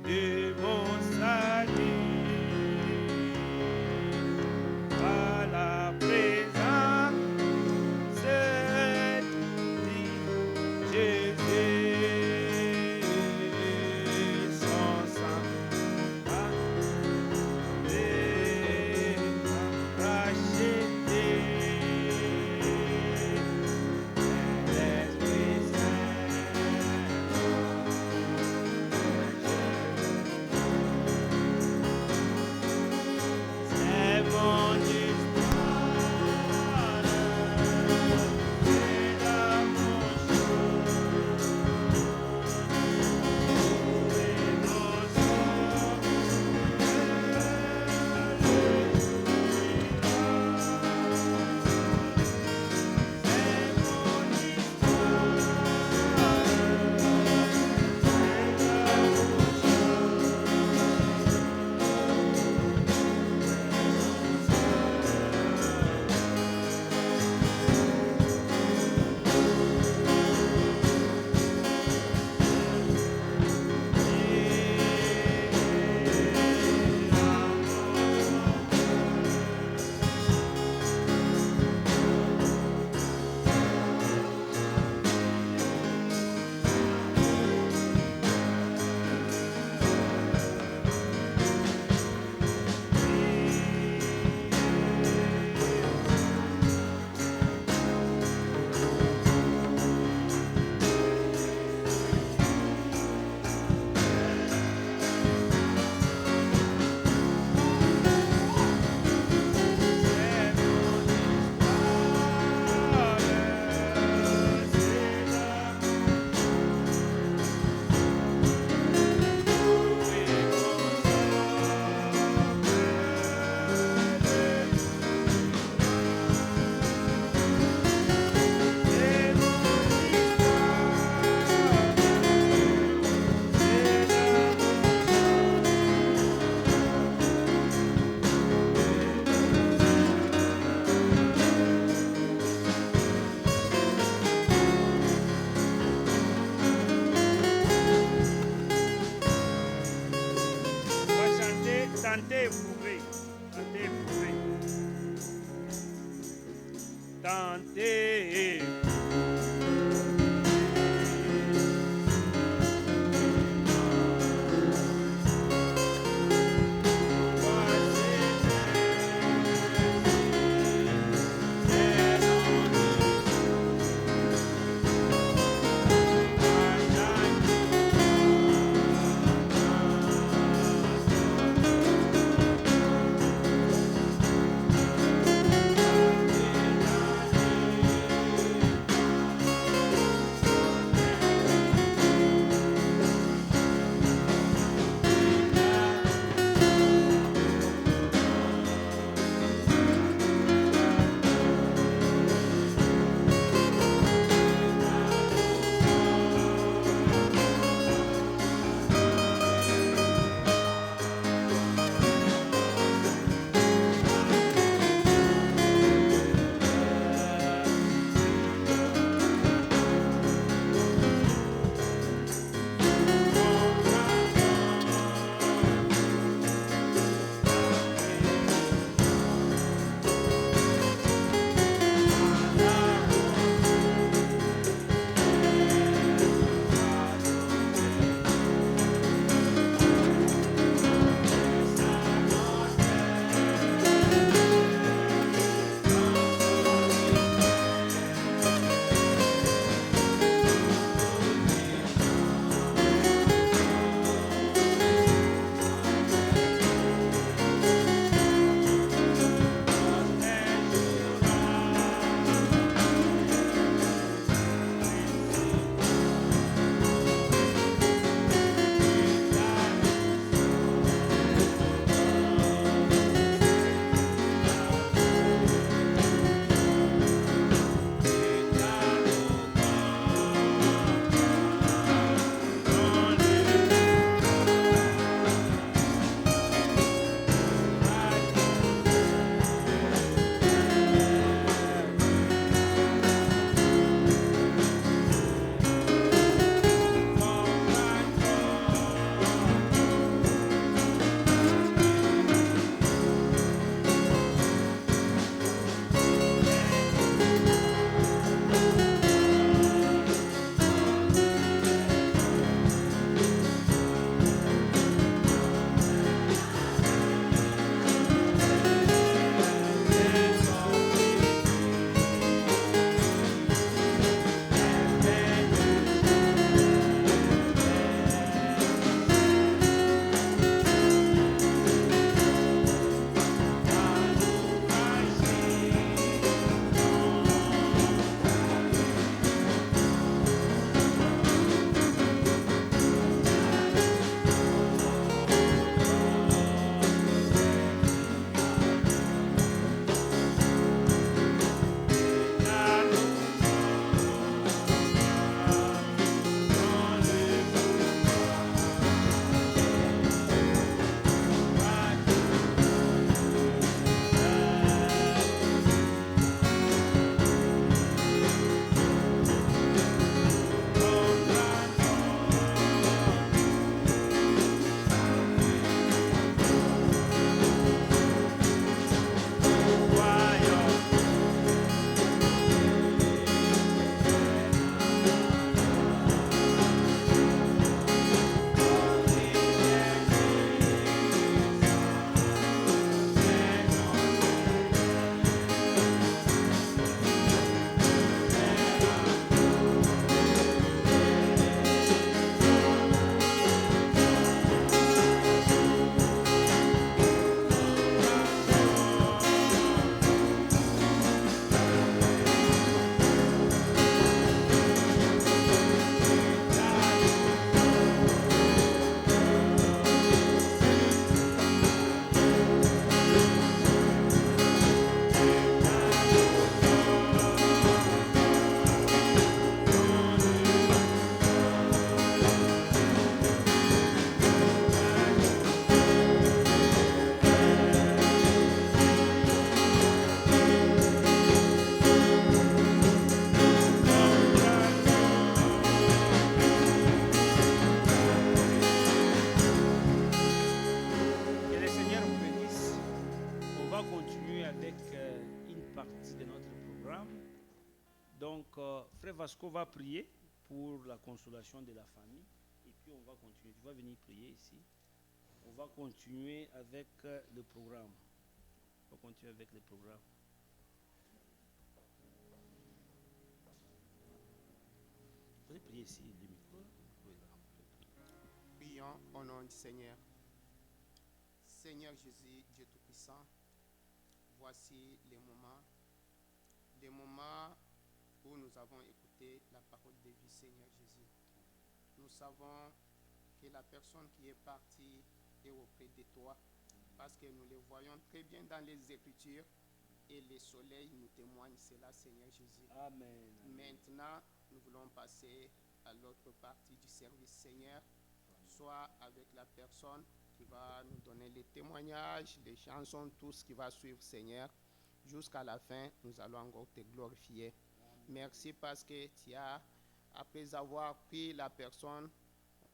de mon salut à la présence de Jésus, son sang a racheté. tentez, éprouver. Tentez, éprouver. Tentez. continuer avec une partie de notre programme. Donc, Frère Vasco va prier pour la consolation de la famille. Et puis, on va continuer. Tu vas venir prier ici. On va continuer avec le programme. On va continuer avec le programme. Vous allez prier ici, le micro. Oui, là. Prions au nom du Seigneur. Seigneur Jésus, Dieu Tout-Puissant, voici les moments où nous avons écouté la parole de vie, Seigneur Jésus. Nous savons que la personne qui est partie est auprès de toi, parce que nous le voyons très bien dans les Écritures, et le soleil nous témoigne cela, Seigneur Jésus. Amen. Maintenant, nous voulons passer à l'autre partie du service, Seigneur, soit avec la personne qui va nous donner les témoignages, les chansons, tout ce qui va suivre, Seigneur. Jusqu'à la fin, nous allons encore te glorifier. Merci parce que tu as, après avoir pris la personne,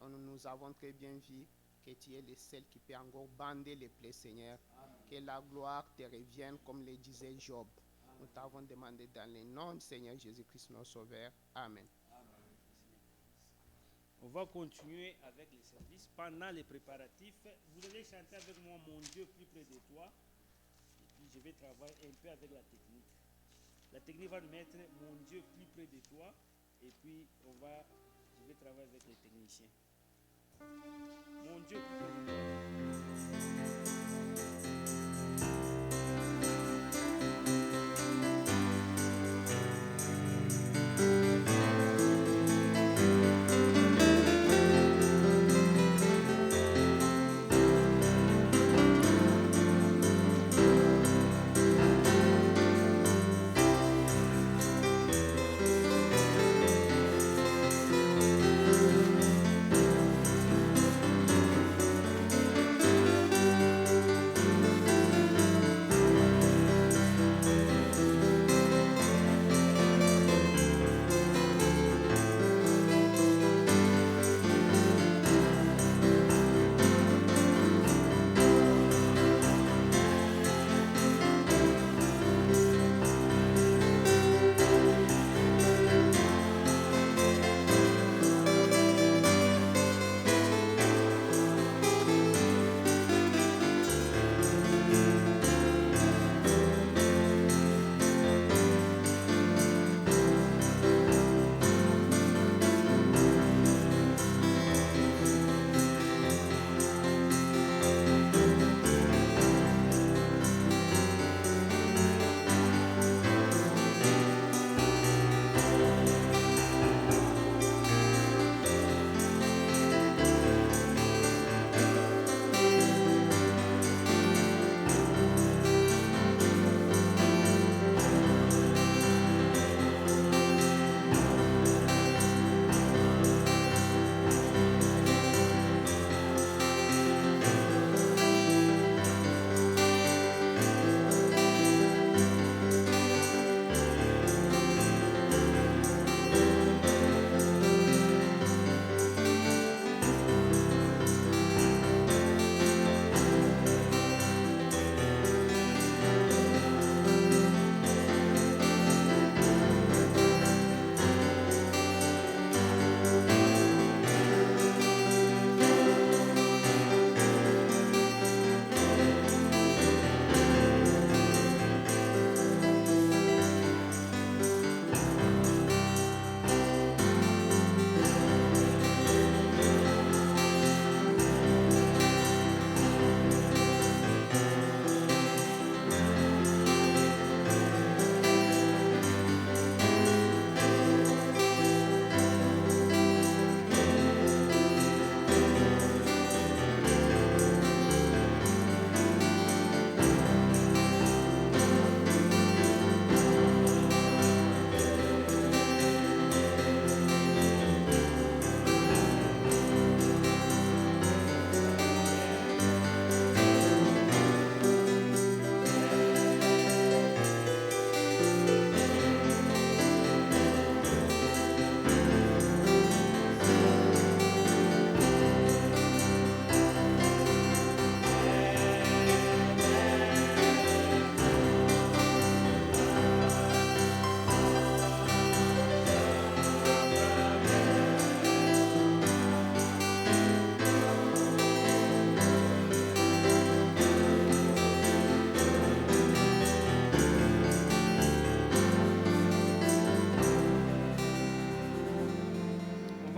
nous avons très bien vu que tu es le seul qui peut encore bander les plaies, Seigneur. Amen. Que la gloire te revienne comme le disait Job. Amen. Nous t'avons demandé dans le nom du Seigneur Jésus-Christ, notre Sauveur. Amen. On va continuer avec les services. Pendant les préparatifs, vous allez chanter avec moi Mon Dieu plus près de toi. Et puis je vais travailler un peu avec la technique. La technique va nous mettre Mon Dieu plus près de toi. Et puis je vais travailler avec les techniciens. Mon Dieu plus près de toi. Mon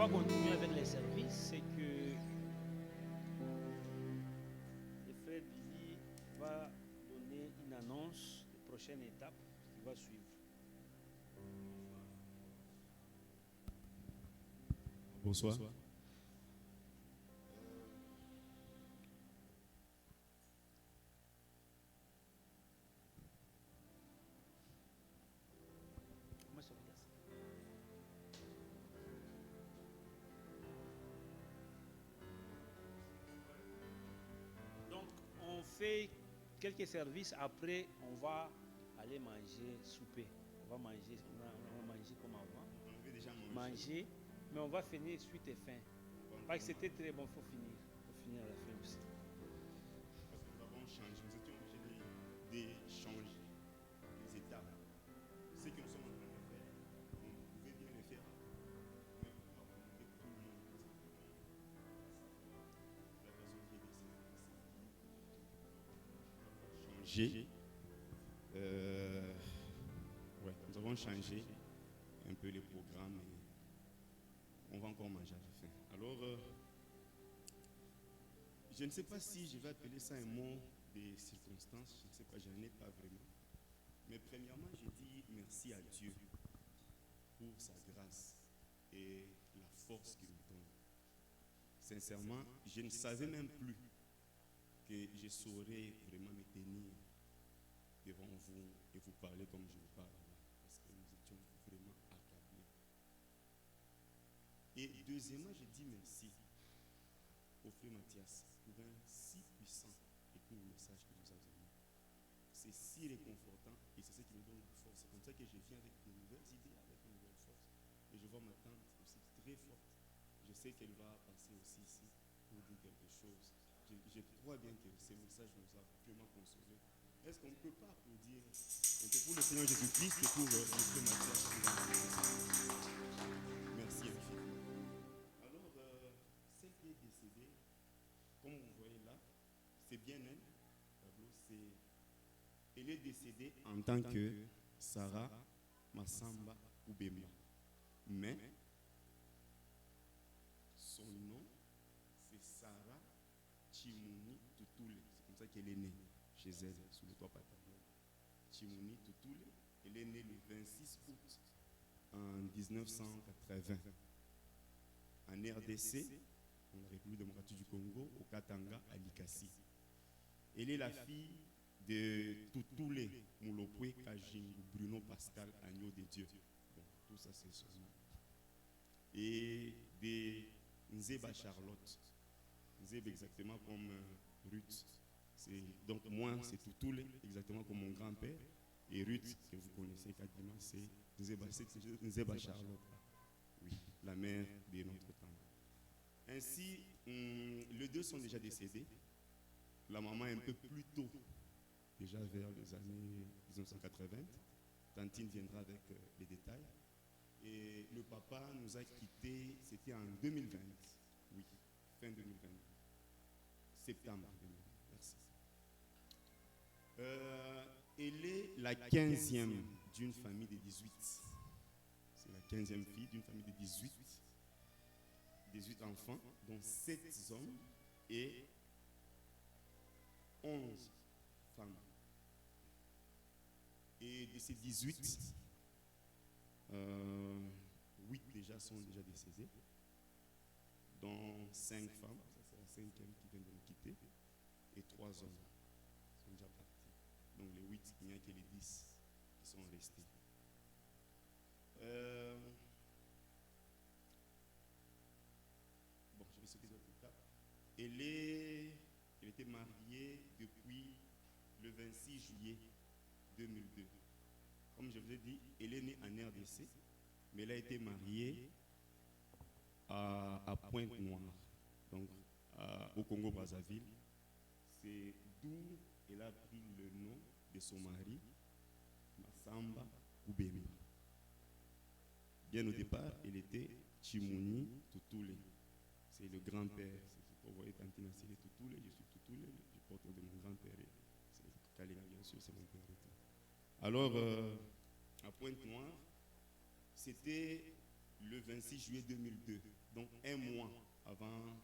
va continuer avec les services, c'est que le frère Billy va donner une annonce de prochaine étape qui va suivre. Bonsoir. Comment ça se passe? Donc, on fait quelques services. Après, on va aller manger, souper. On va manger, on va manger comme avant. On avait déjà mangé. Manger, mais on va finir suite et fin. Parce que c'était très bon, il faut finir. Il faut finir à la fin aussi. Parce que nous avons changé. Nous étions obligés d'échanger les étapes. Ce que nous sommes en train de faire, on pouvait bien le faire. Mais on va demander tout le monde. La personne qui est décédée, changé. Ouais, nous avons changé un peu les programmes et on va encore manger à la fin. Alors, je ne sais pas si je vais appeler ça un mot des circonstances, je ne sais pas, je n'en ai pas vraiment. Mais premièrement, je dis merci à Dieu pour sa grâce et la force qu'il nous donne. Sincèrement, je ne savais même plus que je saurais vraiment me tenir devant vous et vous parler comme je vous parle là, parce que nous étions vraiment accablés. Et deuxièmement, je dis merci au frère Mathias pour un si puissant et pour le message qu'il nous a donné. C'est si réconfortant et c'est ce qui me donne la force. C'est comme ça que je viens avec de nouvelles idées, avec une nouvelle force. Et je vois ma tante aussi très forte. Je sais qu'elle va passer aussi ici pour dire quelque chose. Je crois bien que ce message nous a vraiment consolés. Est-ce qu'on ne peut pas applaudir un peu pour le Seigneur Jésus-Christ et pour le frère Mathias? Merci infiniment. Alors, celle qui est décédée, comme vous voyez là, c'est bien elle. Elle est décédée en tant que Sarah Massamba Oubemba. Mais son nom, c'est Sarah Chimouni Toutoule. C'est comme ça qu'elle est née chez elle, sous le toit paternel. Chimouni Toutoule, elle est née le 26 août en 1980 en RDC, en la République démocratique du Congo, au Katanga, à Likasi. Elle est la fille de Toutoule Moulopwe Kajingu Bruno Pascal Agneau de Dieu. Bon, tout ça c'est son nom. Et de Nzeba Charlotte. Nzeba exactement comme Ruth. Donc moi c'est Toutoule exactement comme mon grand-père. Et Ruth, que vous connaissez quasiment, c'est Nzeba Charlotte. Oui, la mère de notre tante. Ainsi, les deux sont déjà décédés. La maman un peu plus tôt, déjà vers les années 1980. Tantine viendra avec les détails. Et le papa nous a quittés, c'était en 2020. Oui, fin 2020. Septembre 2020. Merci. Elle est la 15e d'une famille de 18. C'est la 15e fille d'une famille de 18 enfants, dont 7 hommes et 11 femmes. Et de ces 18, 8 déjà sont déjà décédés, dont 5 femmes, ça c'est la 5e qui vient de nous quitter, et 3 hommes sont déjà partis. Donc les 8, il n'y a que les 10 qui sont restés. Bon, je vais sauter d'autres étapes. Elle était mariée depuis le 26 juillet 2002. Comme je vous ai dit, elle est née en RDC, mais elle a été mariée à Pointe-Noire, donc au Congo-Brazzaville. C'est d'où elle a pris le nom de son mari, Massamba Oubemba. Bien au départ, elle était Chimouni Toutoule. C'est le grand-père. Vous voyez, Tantine Assile Toutoule, je suis Toutoule, je porte le nom de mon grand-père. C'est Kalinga, bien sûr, c'est mon père. Alors, à Pointe-Noire, c'était le 26 juillet 2002. donc un mois avant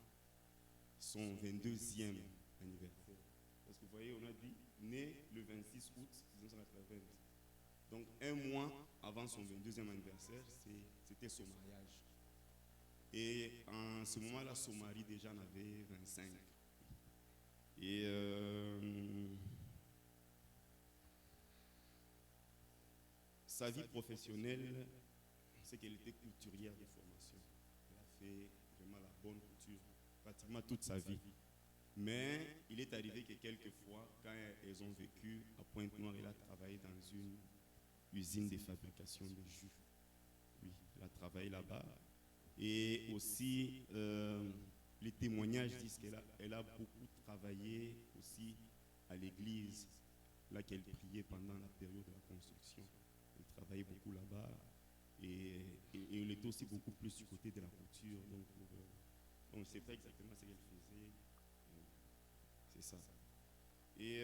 son 22e anniversaire. Parce que vous voyez, on a dit né le 26 août 1980. Donc un mois avant son 22e anniversaire, c'était son mariage. Et en ce moment-là, son mari déjà en avait 25. Et sa vie professionnelle, c'est qu'elle était couturière de formation. Elle a fait vraiment la bonne couture, pratiquement toute sa vie. Mais il est arrivé que quelquefois, quand elles ont vécu à Pointe-Noire, elle a travaillé dans une usine de fabrication de jus. Oui, elle a travaillé là-bas. Et aussi, les témoignages disent qu'elle a beaucoup travaillé aussi à l'église, là qu'elle priait pendant la période de la construction. Elle travaillait beaucoup là-bas. Et elle était aussi beaucoup plus du côté de la couture. Donc on ne sait pas exactement ce qu'elle faisait. C'est ça. Et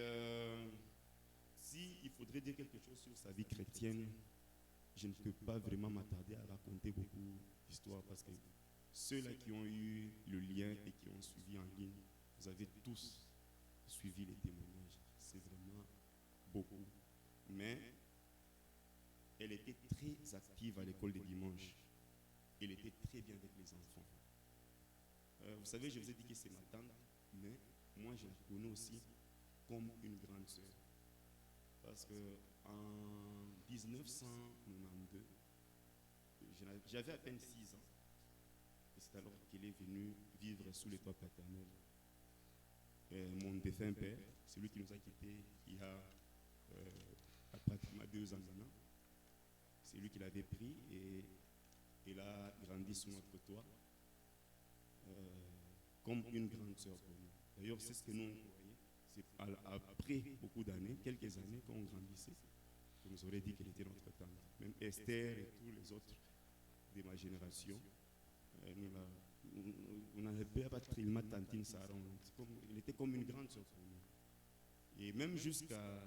si il faudrait dire quelque chose sur sa vie chrétienne, je ne peux pas vraiment m'attarder à raconter beaucoup d'histoires parce que ceux-là qui ont eu le lien et qui ont suivi en ligne, vous avez tous suivi les témoignages. C'est vraiment beaucoup. Mais elle était très active à l'école des dimanches. Elle était très bien avec les enfants. Vous savez, je vous ai dit que c'est ma tante, mais moi je la connais aussi comme une grande sœur. Parce qu'en 1992, j'avais à peine 6 ans. Et c'est alors qu'elle est venue vivre sous les toits paternels. Mon défunt père, celui qui nous a quittés il y a pratiquement 2 ans maintenant, c'est lui qui l'avait pris et il a grandi sous notre toit comme une grande sœur pour nous. D'ailleurs, c'est ce que nous voyons. C'est après beaucoup d'années, quelques années, quand on grandissait, qu'on nous aurait dit qu'elle était notre tante. Même Esther et tous les autres de ma génération, on n'avait pas tellement tantine Sarah. Elle était comme une grande sœur pour nous. Et même jusqu'à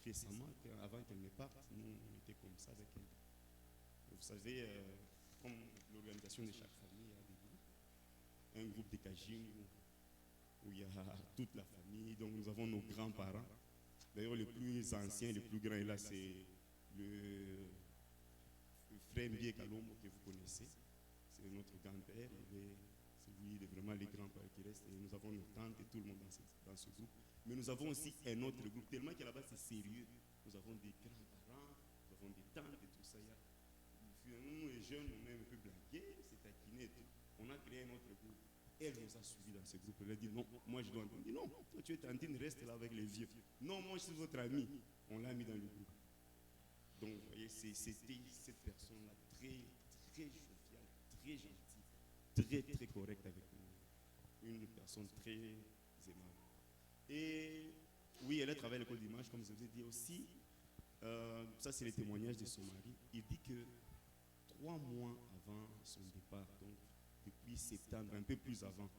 récemment, avant qu'elle ne parte, nous on était comme ça avec elle. Vous savez, comme l'organisation de chaque famille, il y a des groupes. Un groupe de Kajim où il y a toute la famille, donc nous avons nos grands-parents. D'ailleurs, le plus ancien, le plus grand est là, c'est le frère Mbie Kalombo que vous connaissez. C'est notre grand-père, c'est lui vraiment les grands-pères qui restent. Et nous avons nos tantes et tout le monde dans ce groupe. Mais nous avons aussi un autre groupe, tellement que là-bas c'est sérieux. Nous avons des grands-parents, nous avons des tantes et tout ça. Nous, les jeunes, on est un peu blagués, c'est taquiné et tout. On a créé un autre groupe. Elle nous a suivis dans ce groupe. Elle a dit non, moi je dois entendre. On dit non, toi tu es tantine, reste là avec les vieux. Non, moi je suis votre ami. On l'a mis dans le groupe. Donc vous voyez, c'était cette personne-là très, très joviale, très gentille, très, très correcte avec nous. Une personne très aimable. Et oui, elle a travaillé à l'école d'image, comme je vous ai dit aussi. Ça, c'est les témoignages de son mari. Il dit que 3 mois avant son départ, donc depuis septembre, un peu plus avant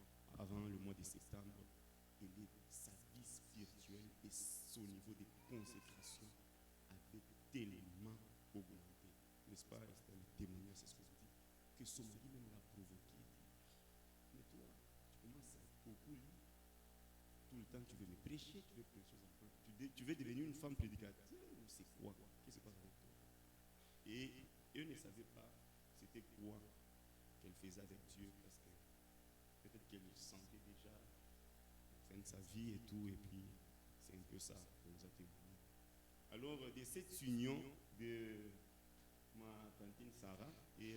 le mois de septembre, sa vie spirituelle et son niveau de consécration avait tellement augmenté. N'est-ce pas, Esther? Le témoignage, c'est ce que je dis. Que son mari même l'a provoqué. Mais toi, tu commences à beaucoup lire. Tout le temps, tu veux me prêcher, tu veux prêcher aux enfants. Tu veux devenir une femme prédicatrice. C'est quoi? Qu'est-ce qui se passe avec toi? Et eux ne savaient pas c'était quoi qu'elle faisait avec Dieu, parce que peut-être qu'elle sentait déjà la fin de sa vie et tout, et puis c'est un peu ça qu'on nous a témoigné. Alors, de cette union de ma tantine Sarah et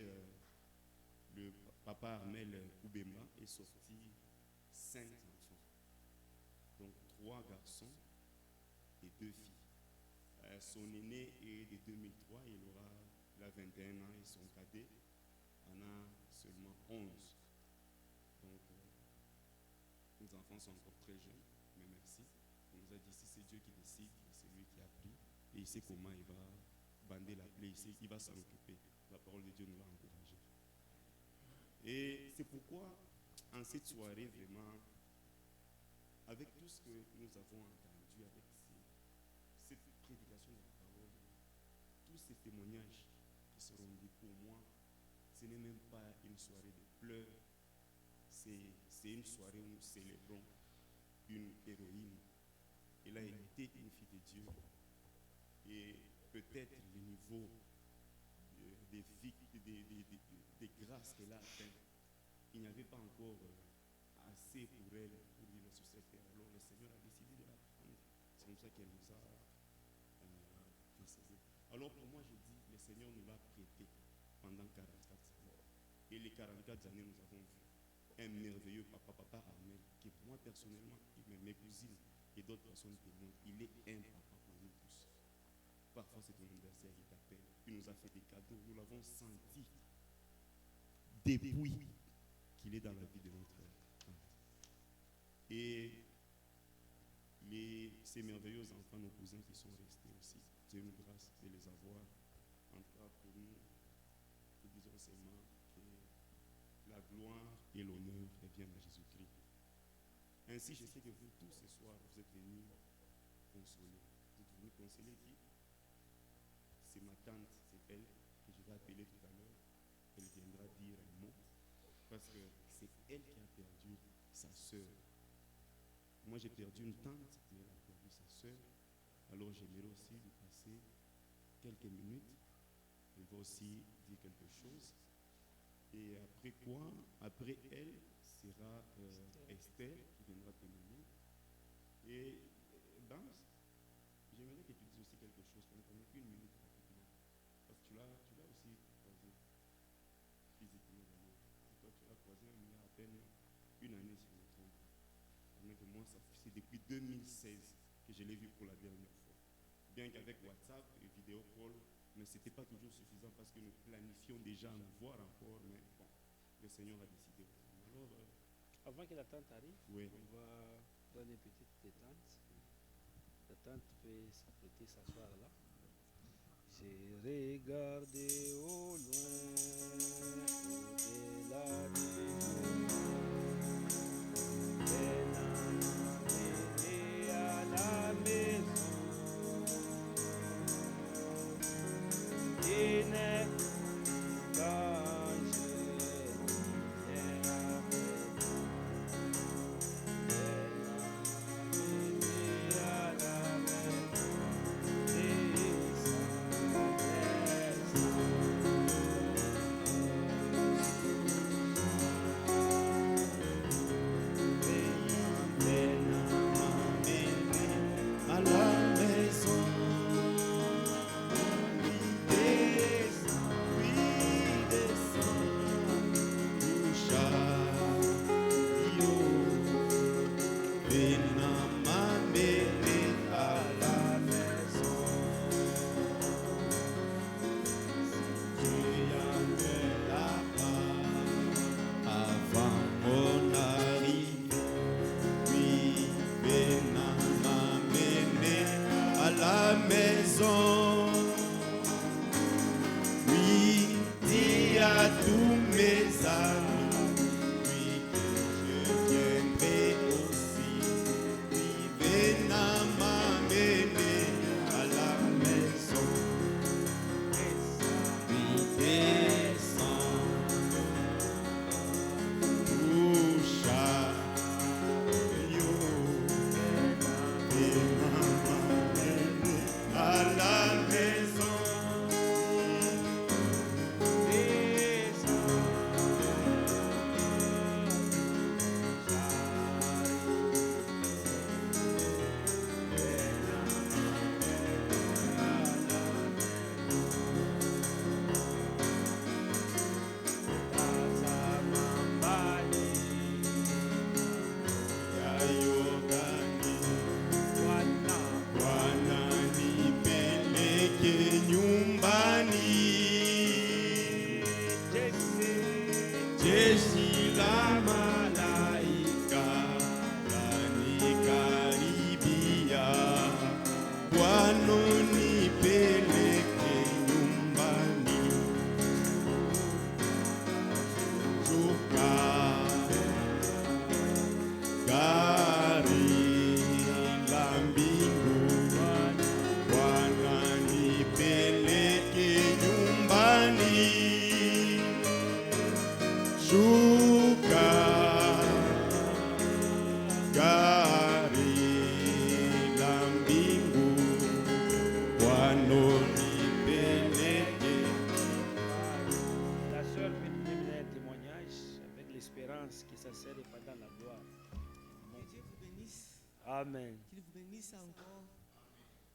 le papa Armel Koubemba est sorti 5 enfants. Donc 3 garçons et 2 filles. Son aîné est de 2003, il a 21 ans, et son cadet en a seulement 11. Donc, nos enfants sont encore très jeunes, mais merci. On nous a dit si c'est Dieu qui décide, c'est lui qui a pris, et il sait comment il va bander la plaie, il va s'en occuper. La parole de Dieu nous l'a encouragé. Et c'est pourquoi, en cette soirée, vraiment, avec tout ce que nous avons entendu, avec cette prédication de la parole, tous ces témoignages qui seront dits pour moi, ce n'est même pas une soirée de pleure. C'est une soirée où nous célébrons une héroïne. Elle a été une fille de Dieu. Et peut-être le niveau des grâces qu'elle a atteint, il n'y avait pas encore assez pour elle pour vivre sur cette terre. Alors le Seigneur a décidé de la prendre. C'est comme ça qu'elle nous a précédé. Alors pour moi, je dis, le Seigneur nous l'a prêté pendant 44 années. Et les 44 années, nous avons vu un merveilleux papa Armel, qui moi personnellement, mes cousines et d'autres personnes témoignent, il est un papa pour nous tous. Parfois c'est ton anniversaire, il t'appelle, il nous a fait des cadeaux, nous l'avons senti depuis qu'il est dans la vie de notre tante. Et ces merveilleux enfants, nos cousins qui sont restés aussi, c'est une grâce de les avoir. En tout cas pour nous, nous disons seulement que la gloire et l'honneur reviennent à Jésus-Christ. Ainsi, je sais que vous tous ce soir, vous êtes venus consoler. Vous êtes venus consoler qui? C'est ma tante, c'est elle que je vais appeler tout à l'heure. Elle viendra dire un mot. Parce que c'est elle qui a perdu sa sœur. Moi, j'ai perdu une tante, mais elle a perdu sa sœur. Alors, j'aimerais aussi lui passer quelques minutes. Elle va aussi dire quelque chose. Et après quoi, après elle, sera Esther qui viendra témoigner. Et Bams, j'aimerais que tu dises aussi quelque chose pendant une minute rapidement. Parce que tu l'as aussi croisé physiquement. Et toi, tu l'as croisé il y a à peine une année, si je me trompe. Pendant que moi, c'est depuis 2016 que je l'ai vu pour la dernière fois. Bien qu'avec WhatsApp et vidéo call, mais ce n'était pas toujours suffisant parce que nous planifions déjà à nous voir encore, mais bon, le Seigneur a décidé. Alors, avant que la tante arrive, oui. On va prendre une petite détente. La tante peut s'apprêter s'asseoir là. J'ai regardé au loin, au-delà des et à la maison. Et n'est quand Jour pendant la gloire. Que Dieu vous bénisse. Amen. Qu'il vous bénisse encore.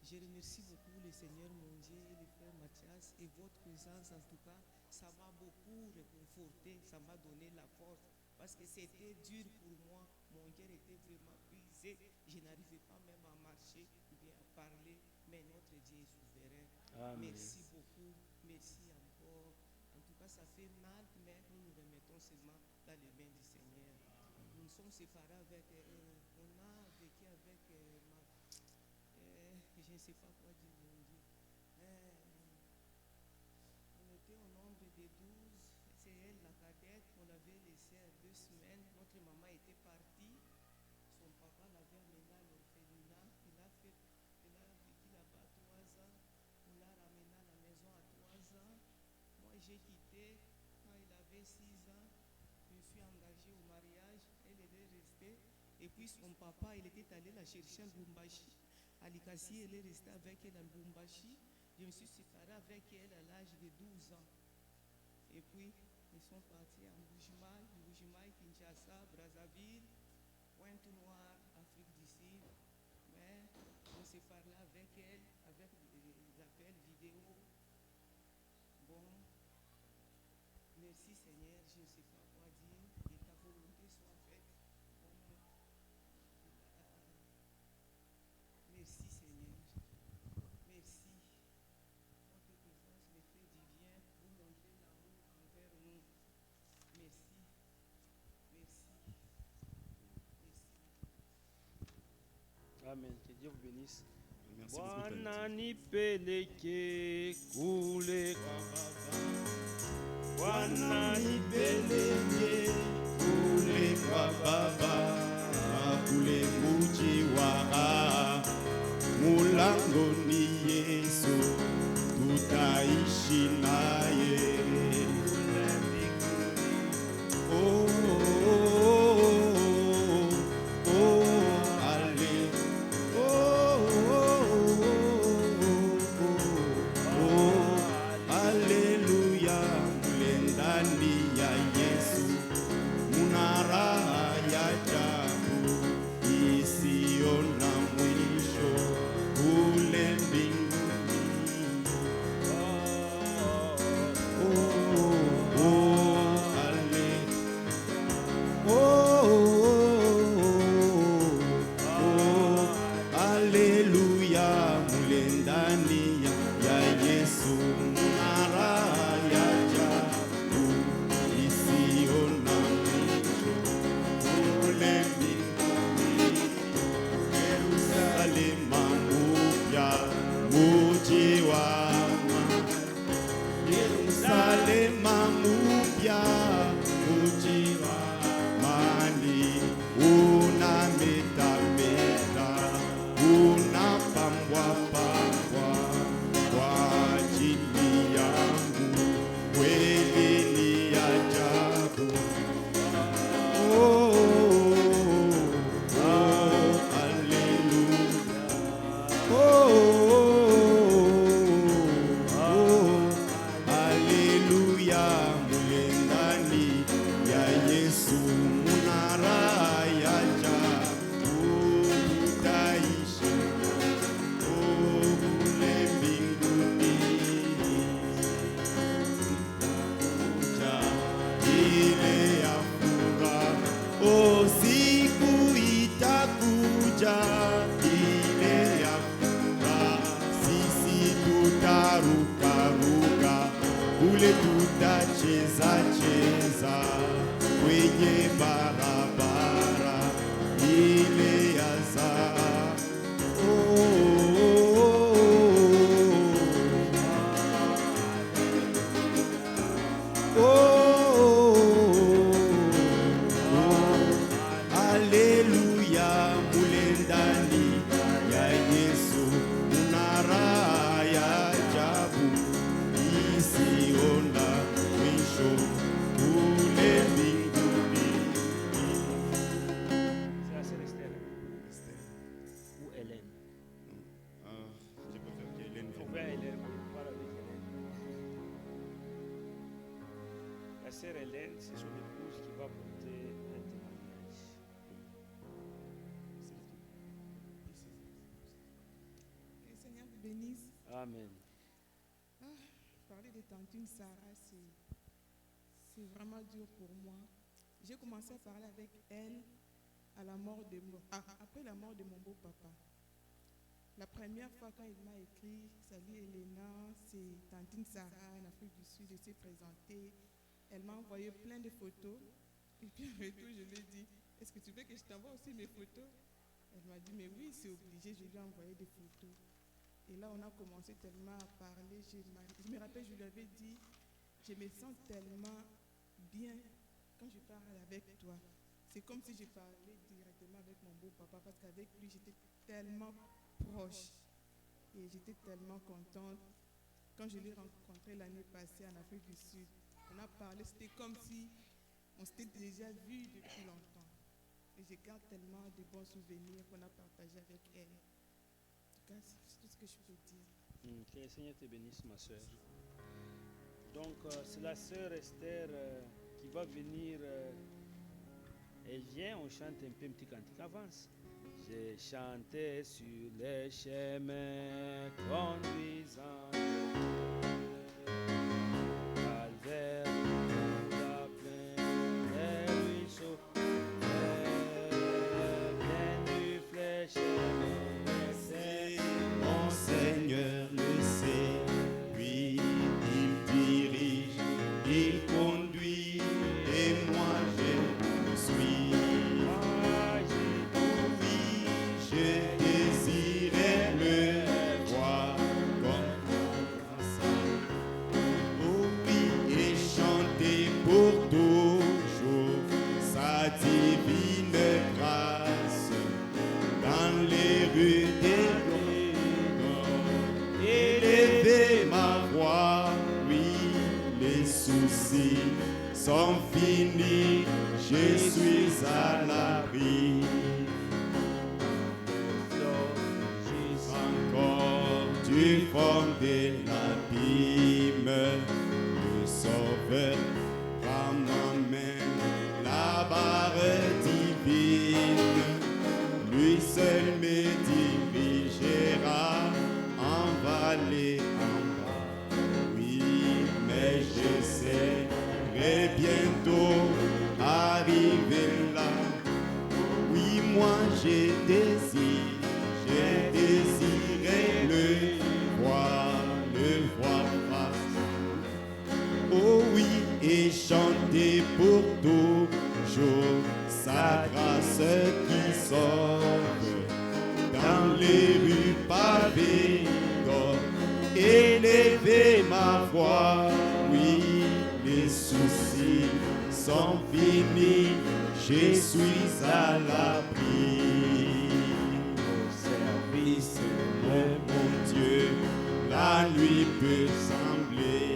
Je remercie beaucoup le Seigneur mon Dieu et le frère Mathias et votre présence en tout cas. Ça m'a beaucoup réconforté, ça m'a donné la force parce que c'était dur pour moi. Mon cœur était vraiment brisé. Je n'arrivais pas même à marcher ou bien à parler. Mais notre Dieu est souverain. Amen. Merci beaucoup. Merci encore. En tout cas, ça fait mal, mais nous nous remettons seulement dans les mains du Seigneur. Nous nous sommes séparés avec, on a vécu avec je ne sais pas quoi dire, mon Dieu. On était au nombre de 12, c'est elle la cadette, on l'avait laissée à 2 semaines. Notre maman était partie, son papa l'avait amenée à l'orphelinat. Il a vécu là-bas 3 ans, on l'a ramené à la maison à 3 ans. Moi j'ai quitté quand il avait 6 ans, je me suis engagée au mariage, elle est restée. Et puis son papa, il était allé la chercher à Lubumbashi. À Likasi, elle est restée avec elle à Lubumbashi. Je me suis séparée avec elle à l'âge de 12 ans. Et puis, ils sont partis à Mbujimaï, Kinshasa, Brazzaville, Pointe-Noire, Afrique du Sud. Mais on s'est parlé avec elle, avec des appels vidéo. Bon, merci Seigneur, je ne sais pas quoi dire. Que ta volonté soit faite. Merci Seigneur. Merci. Votre présence me fait du bien. Vous montrez l'amour envers nous. Merci. Merci. Merci. Amen. Que Dieu vous bénisse. Merci beaucoup. Bwana nipeleke kule kwa Baba. Bwana nipeleke kule kwa Baba, kule mji wa raha, mulangoni Yesu tutaishi naye. Oh, oh, oh, oh, ale, oh, oh, oh, oh, aleluya, mule ndani ya Yesu muna raha ya ajabu isiyo na mwisho kule mbinguni. Oh, oh, ale, oh, oh, oh, aleluya, mule ndani ya Yesu muna raha ya ajabu isiyo na mwisho kule mbinguni. Yerusalema mpya, mji wa amani. Yerusalema mpya, mji wa amani, unametameta, unapambwa pambwa kwa ajili yangu, kweli ni ajabu. Oh, oh, hallelujah. Oh, oh, hallelujah. Mule ndani ya Yesu muna raha ya ajabu, tutaishi kule mbinguni. Kuja ile ya furaha, oh, siku itakuja ile ya furaha, sisi tutarukaruka kule, tutacheza cheza kwenye barabara ile ya zaa. Haleluya, mule ndani ya Yesu muna raha ya ajabu isiyo na mwisho kule mbinguni. C'est la sœur Esther. Ou Hélène. Je préfère qu'Hélène vienne. Trouvez Hélène. Voilà avec Hélène. La sœur Hélène, c'est son épouse qui va porter un témoignage. Amen. Parler de tantine Sarah, c'est vraiment dur pour moi. J'ai commencé à parler avec elle à la mort de après la mort de mon beau-papa. La première fois quand il m'a écrit « Salut Elena, c'est tantine Sarah en Afrique du Sud, elle s'est présentée. » Elle m'a envoyé plein de photos. Et puis en retour, je lui ai dit « Est-ce que tu veux que je t'envoie aussi mes photos ?» Elle m'a dit « Mais oui, c'est obligé. » Je lui ai envoyé des photos. Et là, on a commencé tellement à parler. Je me rappelle, je lui avais dit « Je me sens tellement bien quand je parle avec toi. C'est comme si je parlais directement avec mon beau-papa parce qu'avec lui, j'étais tellement proche. Et j'étais tellement contente. Quand je l'ai rencontré l'année passée en Afrique du Sud, on a parlé, c'était comme si on s'était déjà vu depuis longtemps. Et je garde tellement de bons souvenirs qu'on a partagés avec elle. En tout cas, c'est tout ce que je peux dire. Que le Seigneur te bénisse, ma soeur. Donc, c'est la sœur Esther qui va venir. Elle vient, on chante un peu un petit cantique. Avance. J'ai chanté sur les chemins conduisant Calvaire, la plaine, les ruisseaux, bien du flèche, Mon Seigneur le sait, lui il dirige, il conduit, et moi je le suis. Je désirais le voir comme ça. Oh oui, et chanter pour toujours sa divine grâce dans les rues des Londres. Élever ma voix, oui, les soucis sont finis, je suis à l'abri. Encore du fond de l'abîme, le Sauveur prend ma main, la barre divine, lui seul me dirigera en vallée, en bas. Oui, mais je sais très bientôt arriver là. Oui, moi j'ai désiré le voir face. Oh oui, et chanter pour toujours sa grâce qui sauve dans les rues pavées d'or. Élever ma voix, oui, les soucis sont finis, je suis à l'abri. Mon Dieu, la nuit peut sembler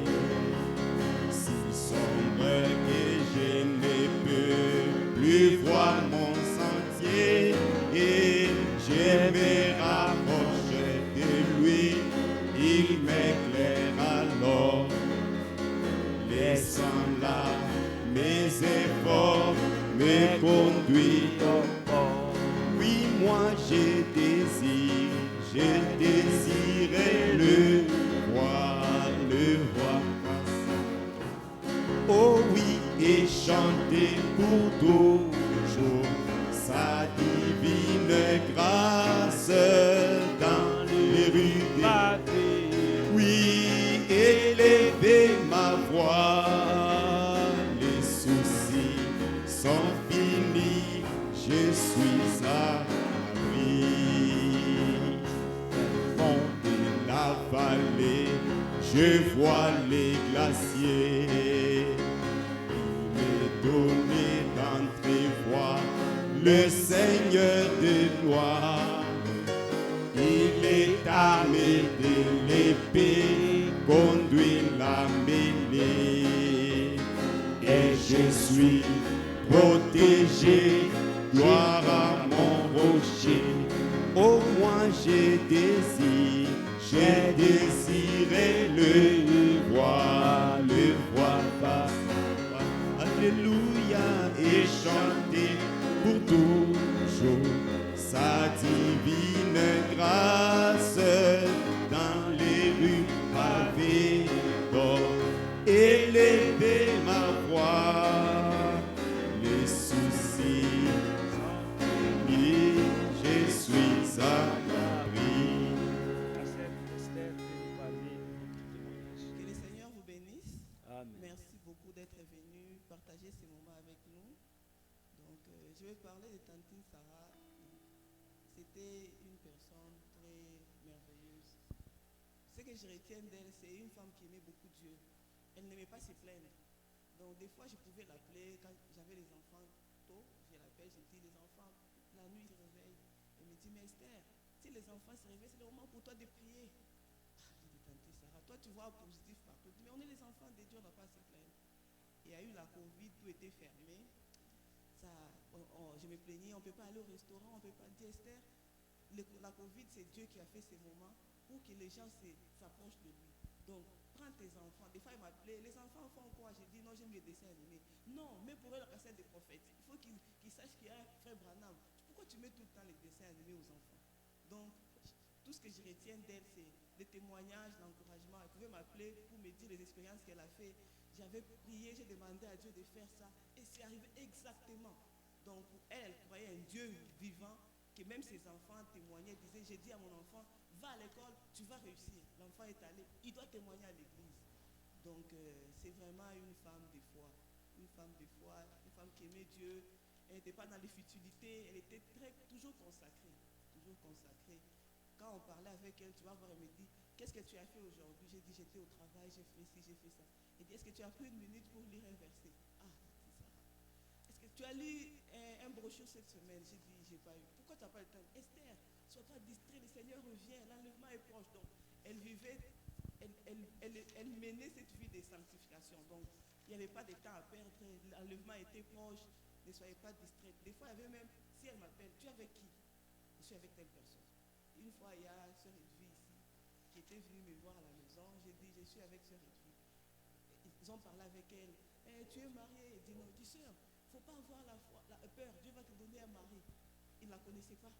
si sombre que je ne peux plus voir mon sentier, et je me rapproche de lui, il m'éclaire alors, laissant là mes efforts me conduire au port. Oui, moi je désirais le voir passer. Oh oui, et chanter pour toujours sa divine grâce dans les rues des... Oui, élever ma voix, les soucis sont finis, je suis à l'abri. La vallée, je vois les glaciers. Il m'est donné d'entrevoir le Seigneur de gloire. Il est armé de l'épée, conduit la mêlée. Et je suis protégé, gloire à mon rocher. Au moins j'ai désiré le voir face. Alléluia, et chanter pour toujours sa divine grâce dans les partagé ce moment avec nous. Donc, je vais parler de Tantine Sarah. C'était une personne très merveilleuse. Ce que je retiens d'elle, c'est une femme qui aimait beaucoup Dieu. Elle n'aimait pas se plaindre. Donc, des fois, je pouvais l'appeler quand j'avais les enfants tôt. Je l'appelle, je dis, les enfants, la nuit, ils se réveillent. Elle me dit, mais Esther, si les enfants se réveillent, c'est le moment pour toi de prier. J'ai dit, Tante Sarah, toi, tu vois positif partout. Mais on est les enfants de Dieu, on n'a pas à se plaindre. Il y a eu la Covid, tout était fermé. Ça, je me plaignais, on ne peut pas aller au restaurant, on ne peut pas dire, Esther, la Covid, c'est Dieu qui a fait ces moments pour que les gens s'approchent de lui. Donc, prends tes enfants. Des fois, il m'appelait, les enfants font quoi? J'ai dit, non, j'aime les dessins animés. Non, mais pour eux, la cassette des prophètes. Il faut qu'ils sachent qu'il y a un frère Branham. Pourquoi tu mets tout le temps les dessins animés aux enfants? Donc, tout ce que je retiens d'elle, c'est des témoignages, l'encouragement. Elle pouvait m'appeler pour me dire les expériences qu'elle a fait. J'avais prié, j'ai demandé à Dieu de faire ça. Et c'est arrivé exactement. Donc, pour elle, elle croyait un Dieu vivant, que même ses enfants témoignaient, disaient, j'ai dit à mon enfant, va à l'école, tu vas réussir. L'enfant est allé, il doit témoigner à l'église. Donc, c'est vraiment une femme de foi. Une femme de foi, une femme qui aimait Dieu. Elle n'était pas dans les futilités, elle était toujours consacrée. Toujours consacrée. Quand on parlait avec elle, tu vas voir, elle me dit, qu'est-ce que tu as fait aujourd'hui? J'ai dit, j'étais au travail, j'ai fait ci, j'ai fait ça. Elle dit, est-ce que tu as pris une minute pour lire un verset? Ah, c'est ça. Est-ce que tu as lu un brochure cette semaine? J'ai dit, j'ai pas eu. Pourquoi tu n'as pas le temps? Esther, sois pas distrait, le Seigneur revient, l'enlèvement est proche. Donc, elle vivait, elle menait cette vie de sanctification. Donc, il n'y avait pas de temps à perdre, l'enlèvement était proche, ne soyez pas distrait. Des fois, il y avait même, si elle m'appelle, tu es avec qui? Je suis avec telle personne. Une fois, il y a Sœur Edwige ici, qui était venue me voir à la maison. J'ai dit, je suis avec Sœur Edwige. Ils ont parlé avec elle. Tu es mariée? Elle dit non. Je dis, Sœur, il ne faut pas avoir la peur. Dieu va te donner un mari. Ils ne la connaissaient pas.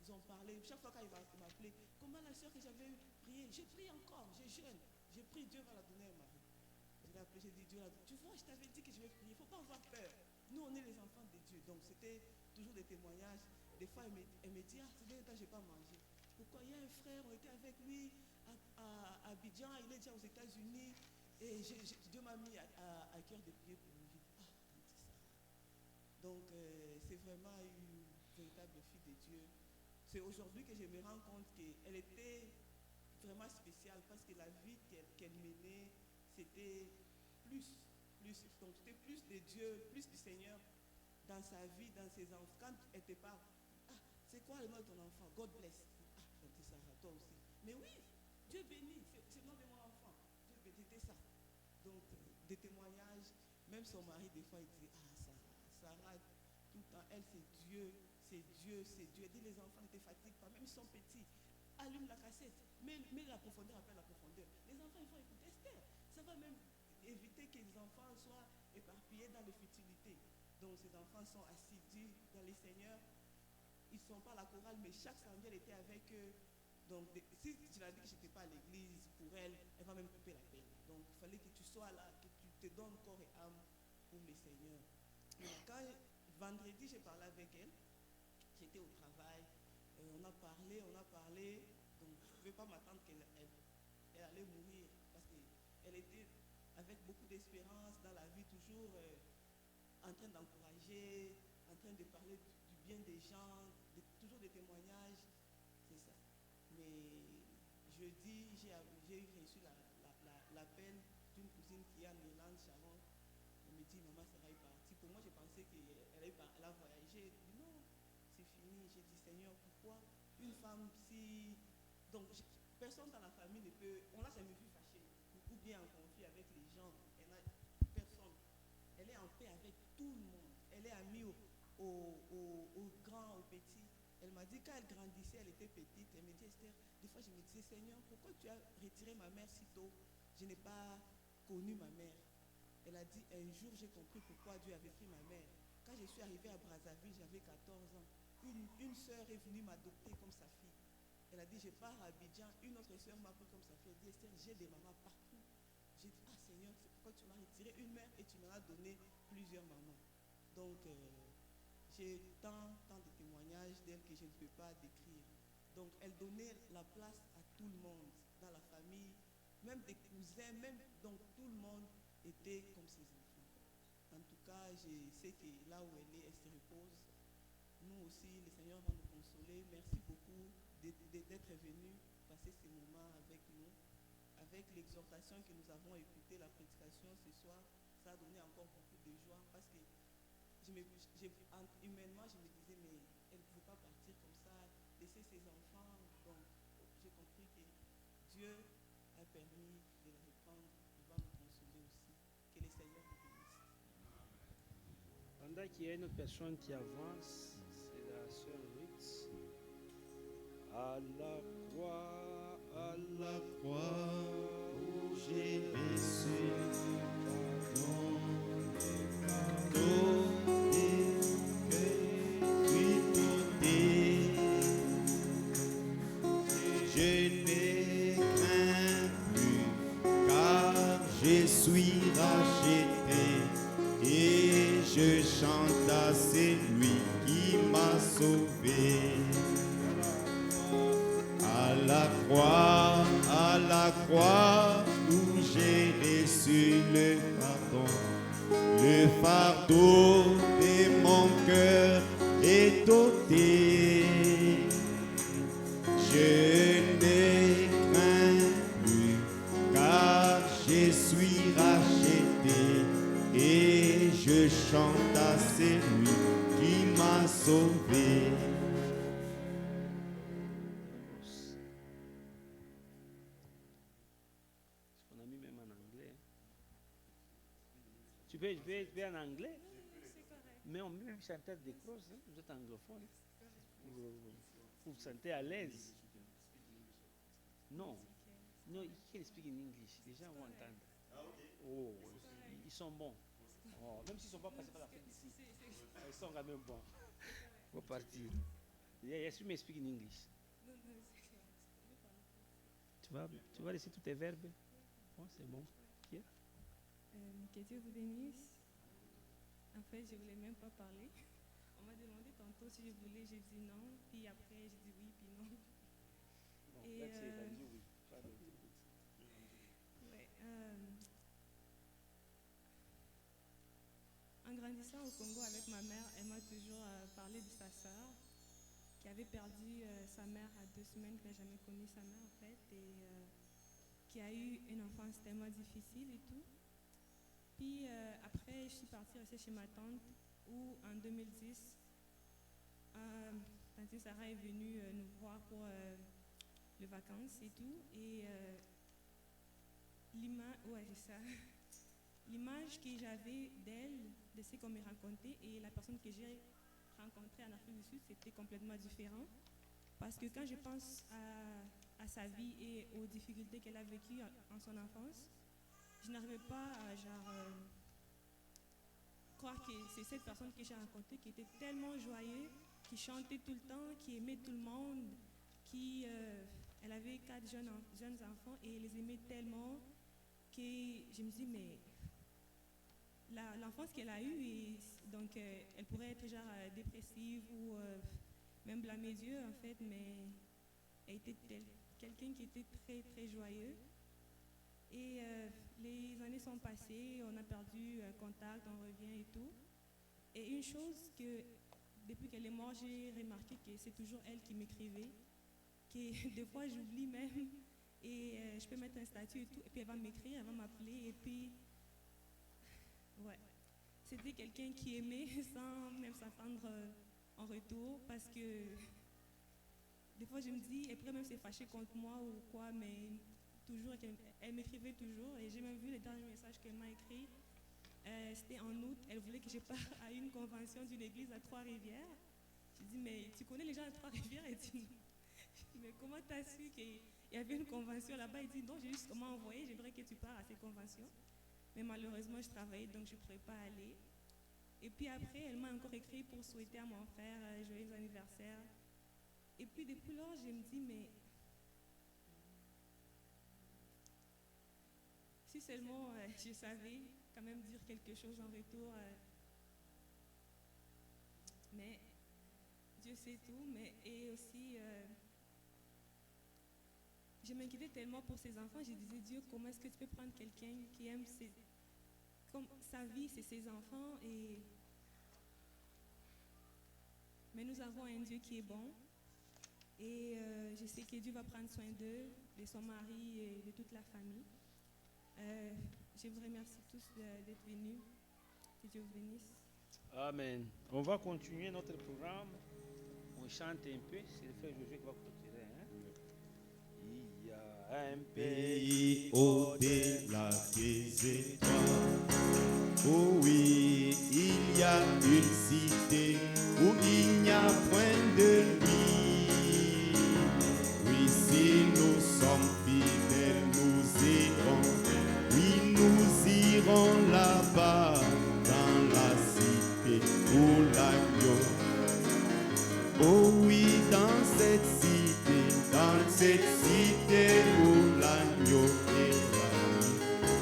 Ils ont parlé. Chaque fois qu'il m'appelait, comment la sœur que j'avais prié? J'ai prié encore, j'ai jeûne. J'ai prié, Dieu va la donner un mari. Je l'ai appelé, j'ai dit, Dieu, tu vois, je t'avais dit que je vais prier. Il ne faut pas avoir peur. Nous, on est les enfants de Dieu. Donc, c'était toujours des témoignages. Des fois, elle me dit, ah, c'est bien, je n'ai pas mangé. Pourquoi? Il y a un frère, on était avec lui à Abidjan, il est déjà aux États-Unis. Et Dieu m'a mis à cœur de prier pour lui. Ah, c'est ça. Donc, c'est vraiment une véritable fille de Dieu. C'est aujourd'hui que je me rends compte qu'elle était vraiment spéciale parce que la vie qu'elle menait, c'était plus. Donc, c'était plus de Dieu, plus du Seigneur dans sa vie, dans ses enfants. Quand elle te parle, ah, c'est quoi le nom de ton enfant? God bless. Ah, je dis ça à toi aussi. Mais oui, Dieu bénit, c'est le nom de mon enfant. Dieu bénit, c'était ça. Donc, des témoignages, même son mari, des fois, il disait, ah, Sarah, tout le temps, elle, c'est Dieu, c'est Dieu, c'est Dieu. Elle dit, les enfants ne te fatiguent pas, même ils sont petits. Allume la cassette, mets la profondeur, appelle la profondeur. Les enfants, ils vont écouter Esther. Ça va même éviter que les enfants soient éparpillés dans les futilités. Donc, ces enfants sont assidus dans les seigneurs. Ils ne sont pas à la chorale, mais chaque samedi, elle était avec eux. Donc, si tu l'as dit que je n'étais pas à l'église, pour elle, elle va même couper la peine. Donc, il fallait que tu sois là, que tu te donnes corps et âme pour les seigneurs. Quand vendredi, j'ai parlé avec elle, j'étais au travail, on a parlé, donc je ne pouvais pas m'attendre qu'elle allait mourir, parce qu'elle était avec beaucoup d'espérance dans la vie, toujours en train d'encourager, en train de parler du bien des gens, toujours des témoignages, c'est ça. Mais jeudi, j'ai reçu l'appel d'une cousine qui est en Irlande, Sharon. Elle me dit, maman Sarah est partie. Pour moi, j'ai pensé qu'elle a voyagé. Elle dit, non, c'est fini. J'ai dit, Seigneur, pourquoi une femme si... Donc, personne dans la famille ne peut... On l'a jamais vu fâchée ou bien en conflit avec les gens. Elle n'a personne. Elle est en paix avec tout le monde. Elle est amie aux grands, aux petits. Elle m'a dit, quand elle grandissait, elle était petite. Elle me dit, Esther, des fois, je me disais, Seigneur, pourquoi tu as retiré ma mère si tôt? Je n'ai pas connu ma mère. Elle a dit, un jour, j'ai compris pourquoi Dieu avait pris ma mère. Quand je suis arrivée à Brazzaville, j'avais 14 ans. Une sœur est venue m'adopter comme sa fille. Elle a dit, je pars à Abidjan. Une autre sœur m'a pris comme sa fille. Elle dit, Esther, j'ai des mamans partout. J'ai dit, ah Seigneur, c'est pourquoi tu m'as retiré une mère et tu m'en as donné plusieurs mamans. Donc, j'ai tant de témoignages d'elle que je ne peux pas décrire. Donc, elle donnait la place à tout le monde, dans la famille, même des cousins, même, donc tout le monde était comme ses enfants. En tout cas, je sais que là où elle se repose. Nous aussi, le Seigneur va nous consoler. Merci beaucoup d'être venu passer ce moment avec nous. Avec l'exhortation que nous avons écoutée, la prédication ce soir, ça a donné encore beaucoup de joie parce que humainement, je me disais, mais elle ne pouvait pas partir comme ça, laisser ses enfants. Donc, j'ai compris que Dieu a permis de la reprendre. Il va nous consoler aussi. Que le Seigneur nous bénisse. Pendant qu'il y a une autre personne qui avance, c'est la sœur Ruth. À la croix, à la Croix où j'ai reçu pardon, pardon, et que tu je n'ai craint plus, car je suis racheté, et je chante à celui qui m'a sauvé. À la croix où j'ai reçu le fardeau de mon cœur est ôté. Je ne crains plus, car je suis racheté, et je chante à celui qui m'a sauvé. On a mis même en anglais. Tu peux en anglais, mais on met même chanteur des crosses. Hein? Vous êtes anglophone. Vous vous sentez à l'aise. Non. No, you can speak in English. Les gens vont entendre. Oh, ils sont bons. Oh, même s'ils ne sont pas passés par la fête ici, ils sont quand même bons. Faut partir. Yeah, yes, you may speak in English. Tu vas laisser tous tes verbes. Oh, c'est bon. Yeah. Que Dieu vous bénisse. En fait, je ne voulais même pas parler. On m'a demandé tantôt si je voulais, j'ai dit non. Puis après, j'ai dit oui, puis non. Bon, Et, that's it, I do oui. Ouais, en grandissant au Congo avec ma mère, elle m'a toujours parlé de sa sœur qui avait perdu sa mère à 2 semaines, qui n'a jamais connu sa mère en fait, et qui a eu une enfance tellement difficile et tout. Puis après, je suis partie rester chez ma tante où en 2010, tante Sarah est venue nous voir pour les vacances et tout. Et l'image que j'avais d'elle, de ce qu'on me racontait et la personne que j'ai rencontrée en Afrique du Sud, c'était complètement différent. Parce que quand je pense à sa vie et aux difficultés qu'elle a vécues en son enfance, je n'arrivais pas à croire que c'est cette personne que j'ai rencontrée qui était tellement joyeuse, qui chantait tout le temps, qui aimait tout le monde, elle avait 4 jeunes enfants et elle les aimait tellement que je me dis mais l'enfance qu'elle a eue, et donc elle pourrait être genre dépressive ou même blâmer Dieu en fait, mais elle était quelqu'un qui était très très joyeux. Et les années sont passées, on a perdu contact, on revient et tout. Et une chose que, depuis qu'elle est morte, j'ai remarqué que c'est toujours elle qui m'écrivait, que des fois j'oublie même, et je peux mettre un statut et tout, et puis elle va m'écrire, elle va m'appeler, et puis, ouais. C'était quelqu'un qui aimait sans même s'attendre en retour, parce que des fois je me dis, elle pourrait même se fâcher contre moi ou quoi, mais toujours, elle m'écrivait toujours, et j'ai même vu le dernier message qu'elle m'a écrit. C'était en août, elle voulait que je parte à une convention d'une église à Trois-Rivières. Je dis, mais tu connais les gens à Trois-Rivières? Elle dit, non. Je dis, mais comment tu as su qu'il y avait une convention là-bas? Elle dit, non, j'ai juste comment envoyer, j'aimerais que tu pars à ces conventions. Mais malheureusement, je travaillais, donc je ne pourrais pas aller. Et puis après, elle m'a encore écrit pour souhaiter à mon frère joyeux anniversaire. Et puis depuis lors, je me dis, mais si seulement je savais quand même dire quelque chose en retour, mais Dieu sait tout. Et aussi, je m'inquiétais tellement pour ses enfants. Je disais, Dieu, comment est-ce que tu peux prendre quelqu'un qui aime comme sa vie, c'est ses enfants. Mais nous avons un Dieu qui est bon. Et je sais que Dieu va prendre soin d'eux, de son mari et de toute la famille. Je vous remercie tous d'être venus. Que Dieu vous bénisse. Amen. On va continuer notre programme. On chante un peu. C'est le frère Josué qui va clôturer. Il y a un Pays au-delà des étoiles. Oh oui, il y a une cité où il n'y a point de nuit. Oui, si nous sommes fidèles, nous irons. Oui, nous irons là-bas dans la cité où l'agneau. Oh oui, dans cette cité où l'agneau est là.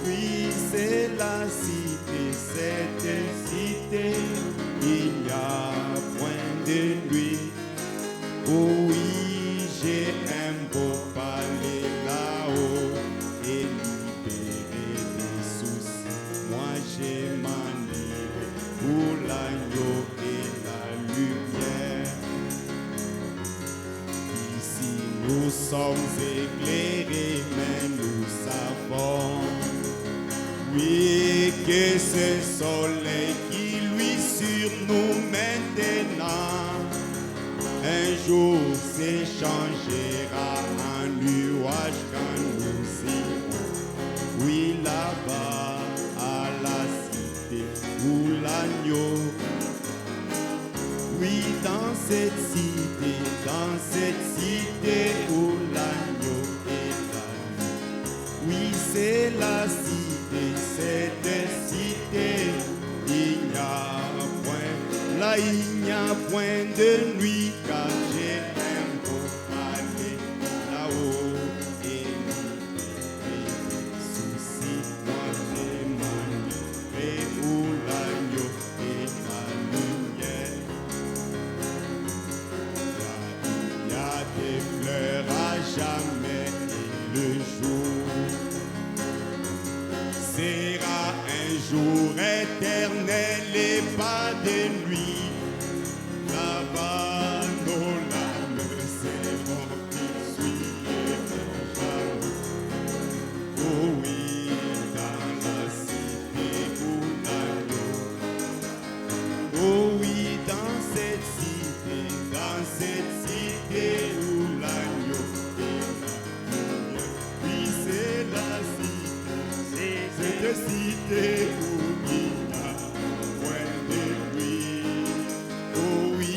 Oui, c'est la cité, cette cité, il n'y a point de nuit. Oh oui, j'ai un beau palais là-haut et libéré des soucis. Moi j'ai manié pour l'agneau et la lumière. Ici nous sommes éclairés, mais nous savons, oui, que ce soleil qui luit sur nous maintenant, un jour s'échangera en nuage quand nous irons. Oui, là-bas à la cité où l'agneau. Oui, dans cette cité où l'agneau est là. Oui, c'est la cité, cette cité, il n'y a point, là il n'y a point de nuit, car j'ai un beau palais là-haut et des soucis, moi j'ai manié où l'agneau est la lumière. Il y a des fleurs à jamais et le jour sera un jour éternel et pas de nuit. Là-bas, nos larmes seront essuyées mon jaloux. Oh oui, dans la cité où l'agneau. Oh oui, dans cette cité où l'agneau est là. Oui, c'est la cité, cette cité où il n'y a point de nuit. Oh oui,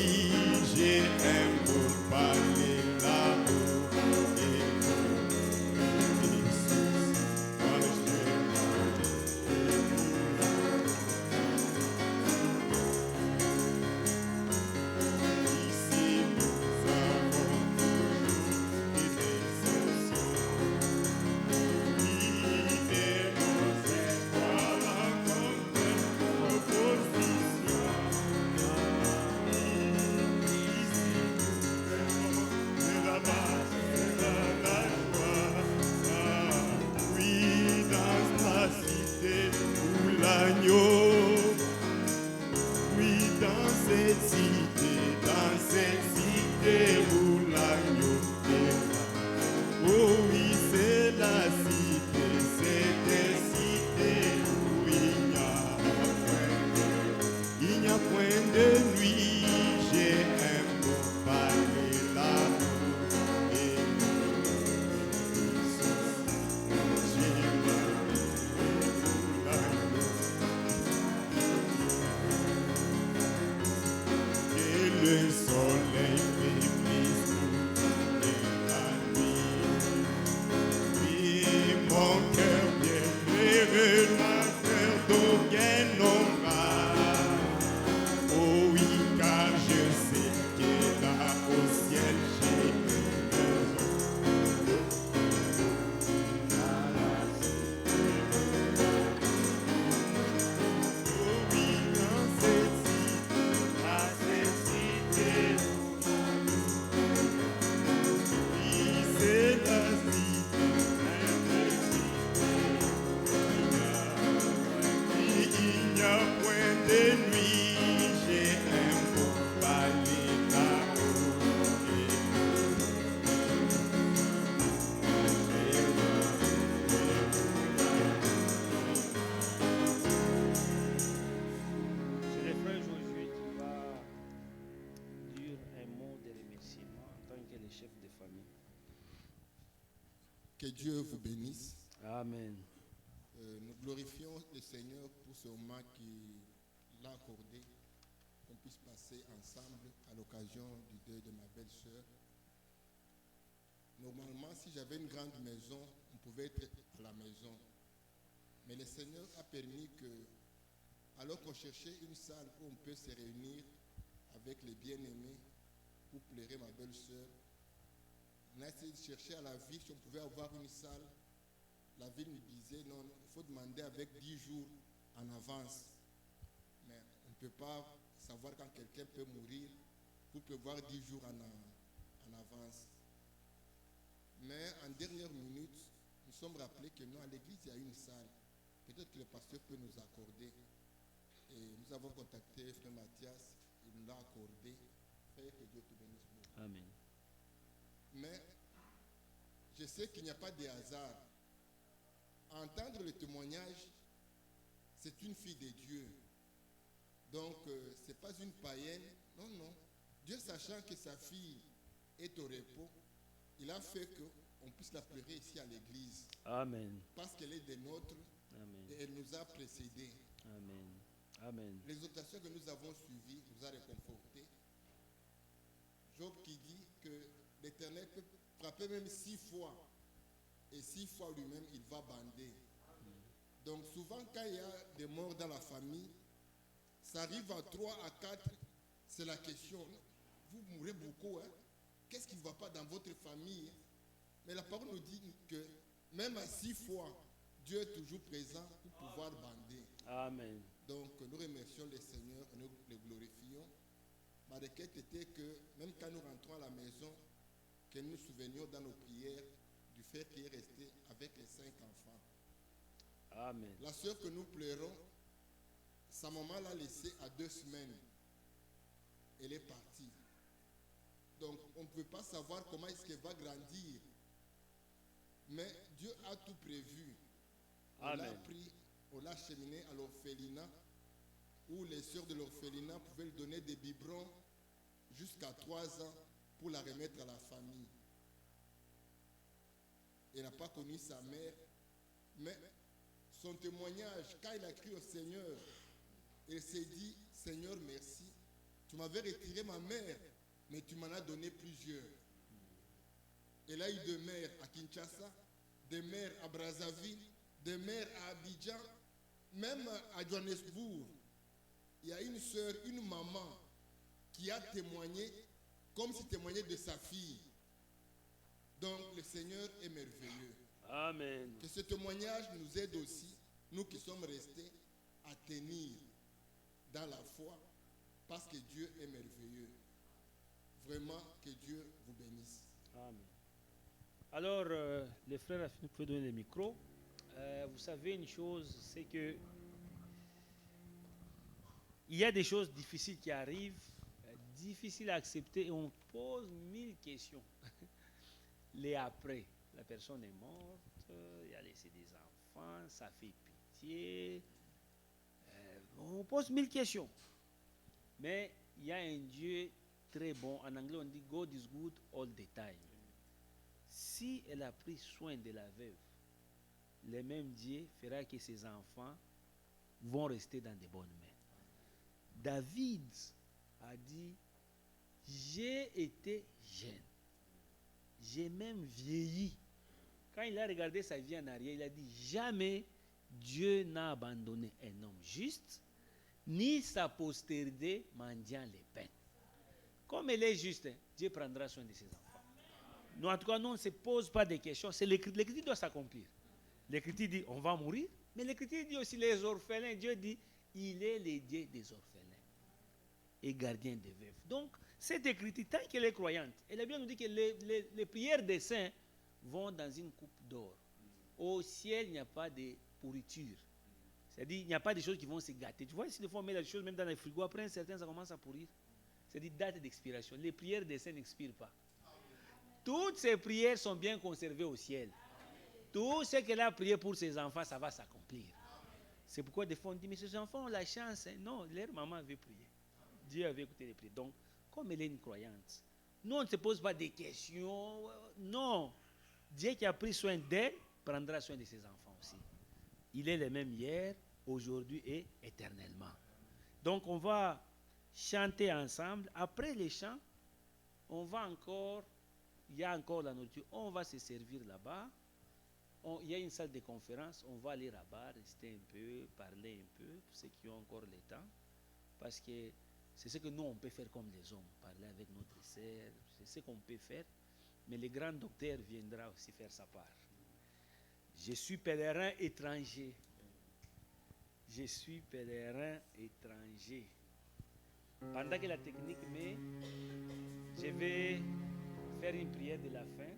j'ai un beau palais là-haut et des soucis, moi j'ai ici nous avons toujours des soucis. Oui, et nos espoirs encore Que Dieu vous bénisse. Amen. Nous glorifions le Seigneur pour ce moment qu'il a accordé, qu'on puisse passer ensemble à l'occasion du deuil de ma belle-sœur. Normalement, si j'avais une grande maison, on pouvait être à la maison. Mais le Seigneur a permis que, alors qu'on cherchait une salle où on peut se réunir avec les bien-aimés pour pleurer ma belle-sœur, on a essayé de chercher à la ville si on pouvait avoir une salle. La ville nous disait non, il faut demander avec 10 jours en avance. Mais on ne peut pas savoir quand quelqu'un peut mourir pour prévoir 10 jours en avance. Mais en dernière minute, nous sommes rappelés que nous, à l'église, il y a une salle. Peut-être que le pasteur peut nous accorder. Et nous avons contacté Frère Mathias, il nous l'a accordé. Frère, que Dieu te bénisse beaucoup. Amen. Mais je sais qu'il n'y a pas de hasard. Entendre le témoignage, c'est une fille de Dieu. Donc, ce n'est pas une païenne. Non, non. Dieu, sachant que sa fille est au repos, il a fait qu'on puisse la pleurer ici à l'église. Amen. Parce qu'elle est des nôtres. Amen. Et elle nous a précédés. Amen. Amen. L'exhortation que nous avons suivie nous a réconfortés. Job qui dit que l'Éternel peut frapper même 6 fois. Et 6 fois lui-même, il va bander. Donc souvent, quand il y a des morts dans la famille, ça arrive à 3, à 4, c'est la question. Vous mourrez beaucoup, hein? Qu'est-ce qui ne va pas dans votre famille? Mais la parole nous dit que même à 6 fois, Dieu est toujours présent pour pouvoir bander. Amen. Donc nous remercions le Seigneur, nous le glorifions. Ma requête était que même quand nous rentrons à la maison, que nous nous souvenions dans nos prières du fait qu'il est resté avec les 5 enfants. Amen. La sœur que nous pleurons, sa maman l'a laissée à 2 semaines. Elle est partie. Donc on ne peut pas savoir comment est-ce qu'elle va grandir. Mais Dieu a tout prévu. On l'a pris, on l'a acheminé à l'orphelinat, où les sœurs de l'orphelinat pouvaient lui donner des biberons jusqu'à 3 ans pour la remettre à la famille. Elle n'a pas connu sa mère, mais son témoignage, quand il a crié au Seigneur, il s'est dit, Seigneur, merci, tu m'avais retiré ma mère, mais tu m'en as donné plusieurs. Elle a eu 2 mères à Kinshasa, des mères à Brazzaville, des mères à Abidjan, même à Johannesburg. Il y a une sœur, une maman, qui a témoigné comme s'il témoignait de sa fille. Donc le Seigneur est merveilleux. Amen. Que ce témoignage nous aide aussi, nous qui sommes restés, à tenir dans la foi, parce que Dieu est merveilleux. Vraiment, que Dieu vous bénisse. Amen. Alors, les frères, vous pouvez donner le micro. Vous savez une chose, c'est que il y a des choses difficiles qui arrivent, difficiles à accepter, et on pose 1000 questions. Les après, la personne est morte, il a laissé des enfants, ça fait pitié. On pose 1000 questions. Mais il y a un Dieu très bon. En anglais, on dit God is good all the time. Si elle a pris soin de la veuve, le même Dieu fera que ses enfants vont rester dans de bonnes mains. David a dit, j'ai été jeune, j'ai même vieilli. Quand il a regardé sa vie en arrière, il a dit, jamais Dieu n'a abandonné un homme juste, ni sa postérité mendiant les peines. Comme elle est juste, Dieu prendra soin de ses enfants. Nous, en tout cas, nous, on ne se pose pas de questions. L'Écriture doit s'accomplir. L'Écriture dit, on va mourir. Mais l'Écriture dit aussi, les orphelins. Dieu dit, il est le Dieu des orphelins et gardien des veuves. Donc, cette Écriture, tant qu'elle est croyante, elle a bien nous dit que les prières des saints vont dans une coupe d'or. Au ciel, il n'y a pas de pourriture. C'est-à-dire, il n'y a pas de choses qui vont se gâter. Tu vois, si des fois on met les choses même dans les frigos, après un certain, ça commence à pourrir. C'est-à-dire, date d'expiration. Les prières des saints n'expirent pas. Toutes ces prières sont bien conservées au ciel. Tout ce qu'elle a prié pour ses enfants, ça va s'accomplir. C'est pourquoi des fois on dit, mais ces enfants ont la chance. Hein. Non, leur maman avait prié. Dieu avait écouté les prières. Donc, comme elle est une croyante, nous on ne se pose pas des questions. Non. Dieu qui a pris soin d'elle prendra soin de ses enfants aussi. Il est le même hier, aujourd'hui et éternellement. Donc on va chanter ensemble. Après les chants, on va encore, il y a encore la nourriture, on va se servir là-bas. Il y a une salle de conférence, on va aller là-bas, rester un peu, parler un peu, pour ceux qui ont encore le temps. Parce que c'est ce que nous, on peut faire comme les hommes, parler avec notre sœur, c'est ce qu'on peut faire. Mais le grand docteur viendra aussi faire sa part. Je suis pèlerin étranger. Je suis pèlerin étranger. Pendant que la technique met, je vais faire une prière de la fin.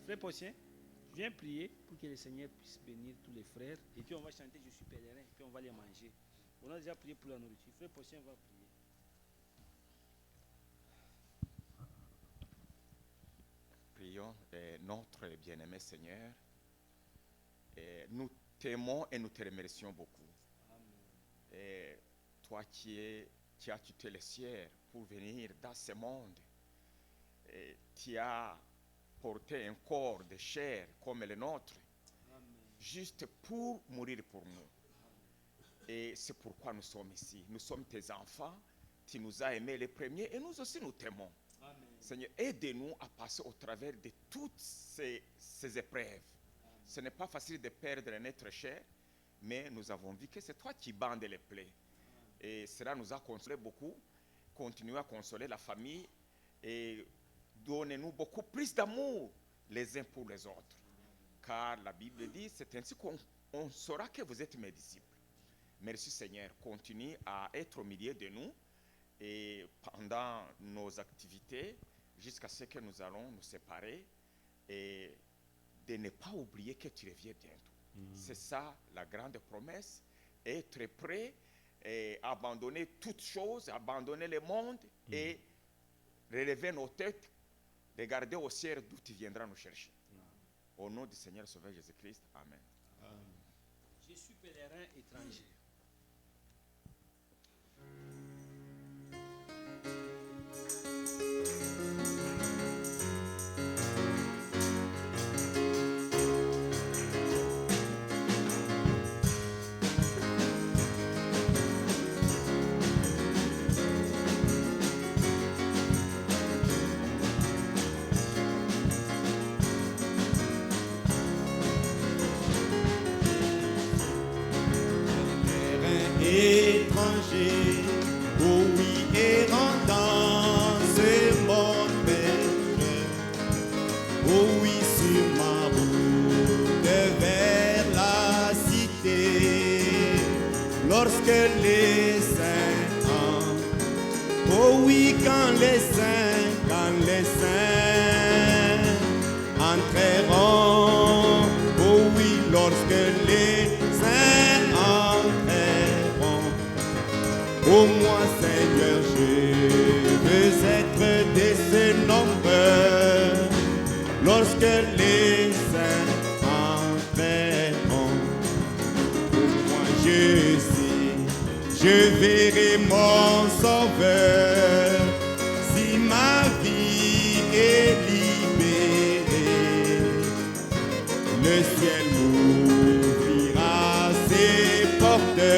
Frère Potien, viens prier pour que le Seigneur puisse bénir tous les frères. Et puis on va chanter Je suis pèlerin, et puis on va les manger. On a déjà prié pour la nourriture. Frère Potien va prier. Prions, notre bien-aimé Seigneur. Nous t'aimons et nous te remercions beaucoup. Et toi qui as quitté le ciel pour venir dans ce monde, et tu as porté un corps de chair comme le nôtre, juste pour mourir pour nous. Et c'est pourquoi nous sommes ici. Nous sommes tes enfants. Tu nous as aimés les premiers et nous aussi nous t'aimons. Seigneur, aide-nous à passer au travers de toutes ces épreuves. Ce n'est pas facile de perdre notre chair, mais nous avons vu que c'est toi qui bandes les plaies. Et cela nous a consolé beaucoup. Continuez à consoler la famille et donnez-nous beaucoup plus d'amour les uns pour les autres. Car la Bible dit, c'est ainsi qu'on saura que vous êtes mes disciples. Merci Seigneur, continue à être au milieu de nous et pendant nos activités, jusqu'à ce que nous allons nous séparer et de ne pas oublier que tu reviens bientôt. C'est ça la grande promesse, être prêt et abandonner toutes choses, abandonner le monde et relever nos têtes, regarder au ciel d'où tu viendras nous chercher. Au nom du Seigneur Sauveur Jésus-Christ, Amen. Je suis pèlerin étranger. Étranger, oh oui, errant dans ce monde pécheur, oh oui, sur ma route vers la cité, lorsque les saints entrent, oh oui, quand les saints entreront, oh oui, lorsque les saints entreront. Oh moi Seigneur, je veux être de ce nombre, lorsque les saints entreront. Oh moi je sais, je verrai mon Sauveur, si ma vie est libérée, le ciel m'ouvrira ses portes.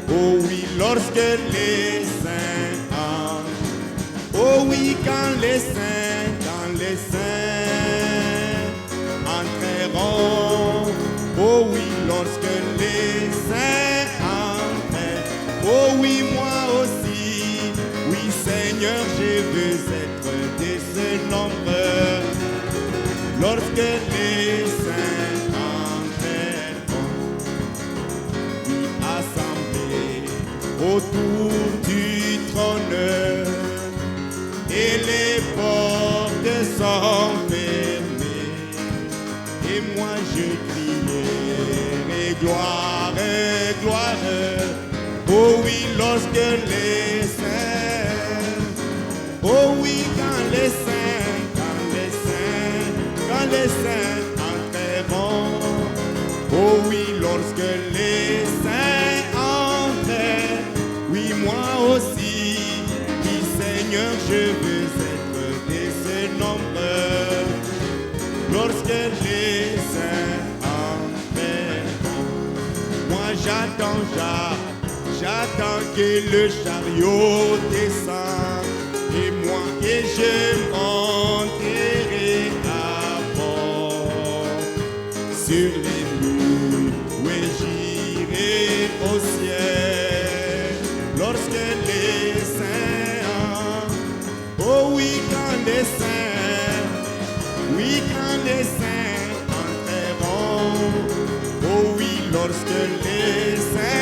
Oh oui, lorsque les saints entrent, oh oui, quand les saints entreront, oh oui, lorsque les saints entrent, oh oui, moi aussi, oui Seigneur, je veux être de ce nombre, lorsque les saints entreront, oui, assemblés autour du trône, et les portes sont fermées, et moi je crierai gloire, gloire, oh oui, lorsque les saints, oh oui, quand les saints entreront, oh oui, lorsque les saints entrent, oui, moi aussi, oui, Seigneur, je veux être de ce nombre, lorsque j'attends que le chariot descende et moi que je monterai à bord sur les nuées, j'irai au ciel lorsque les saints, oh oui quand les saints, oui quand les saints entreront, oh oui lorsque les saints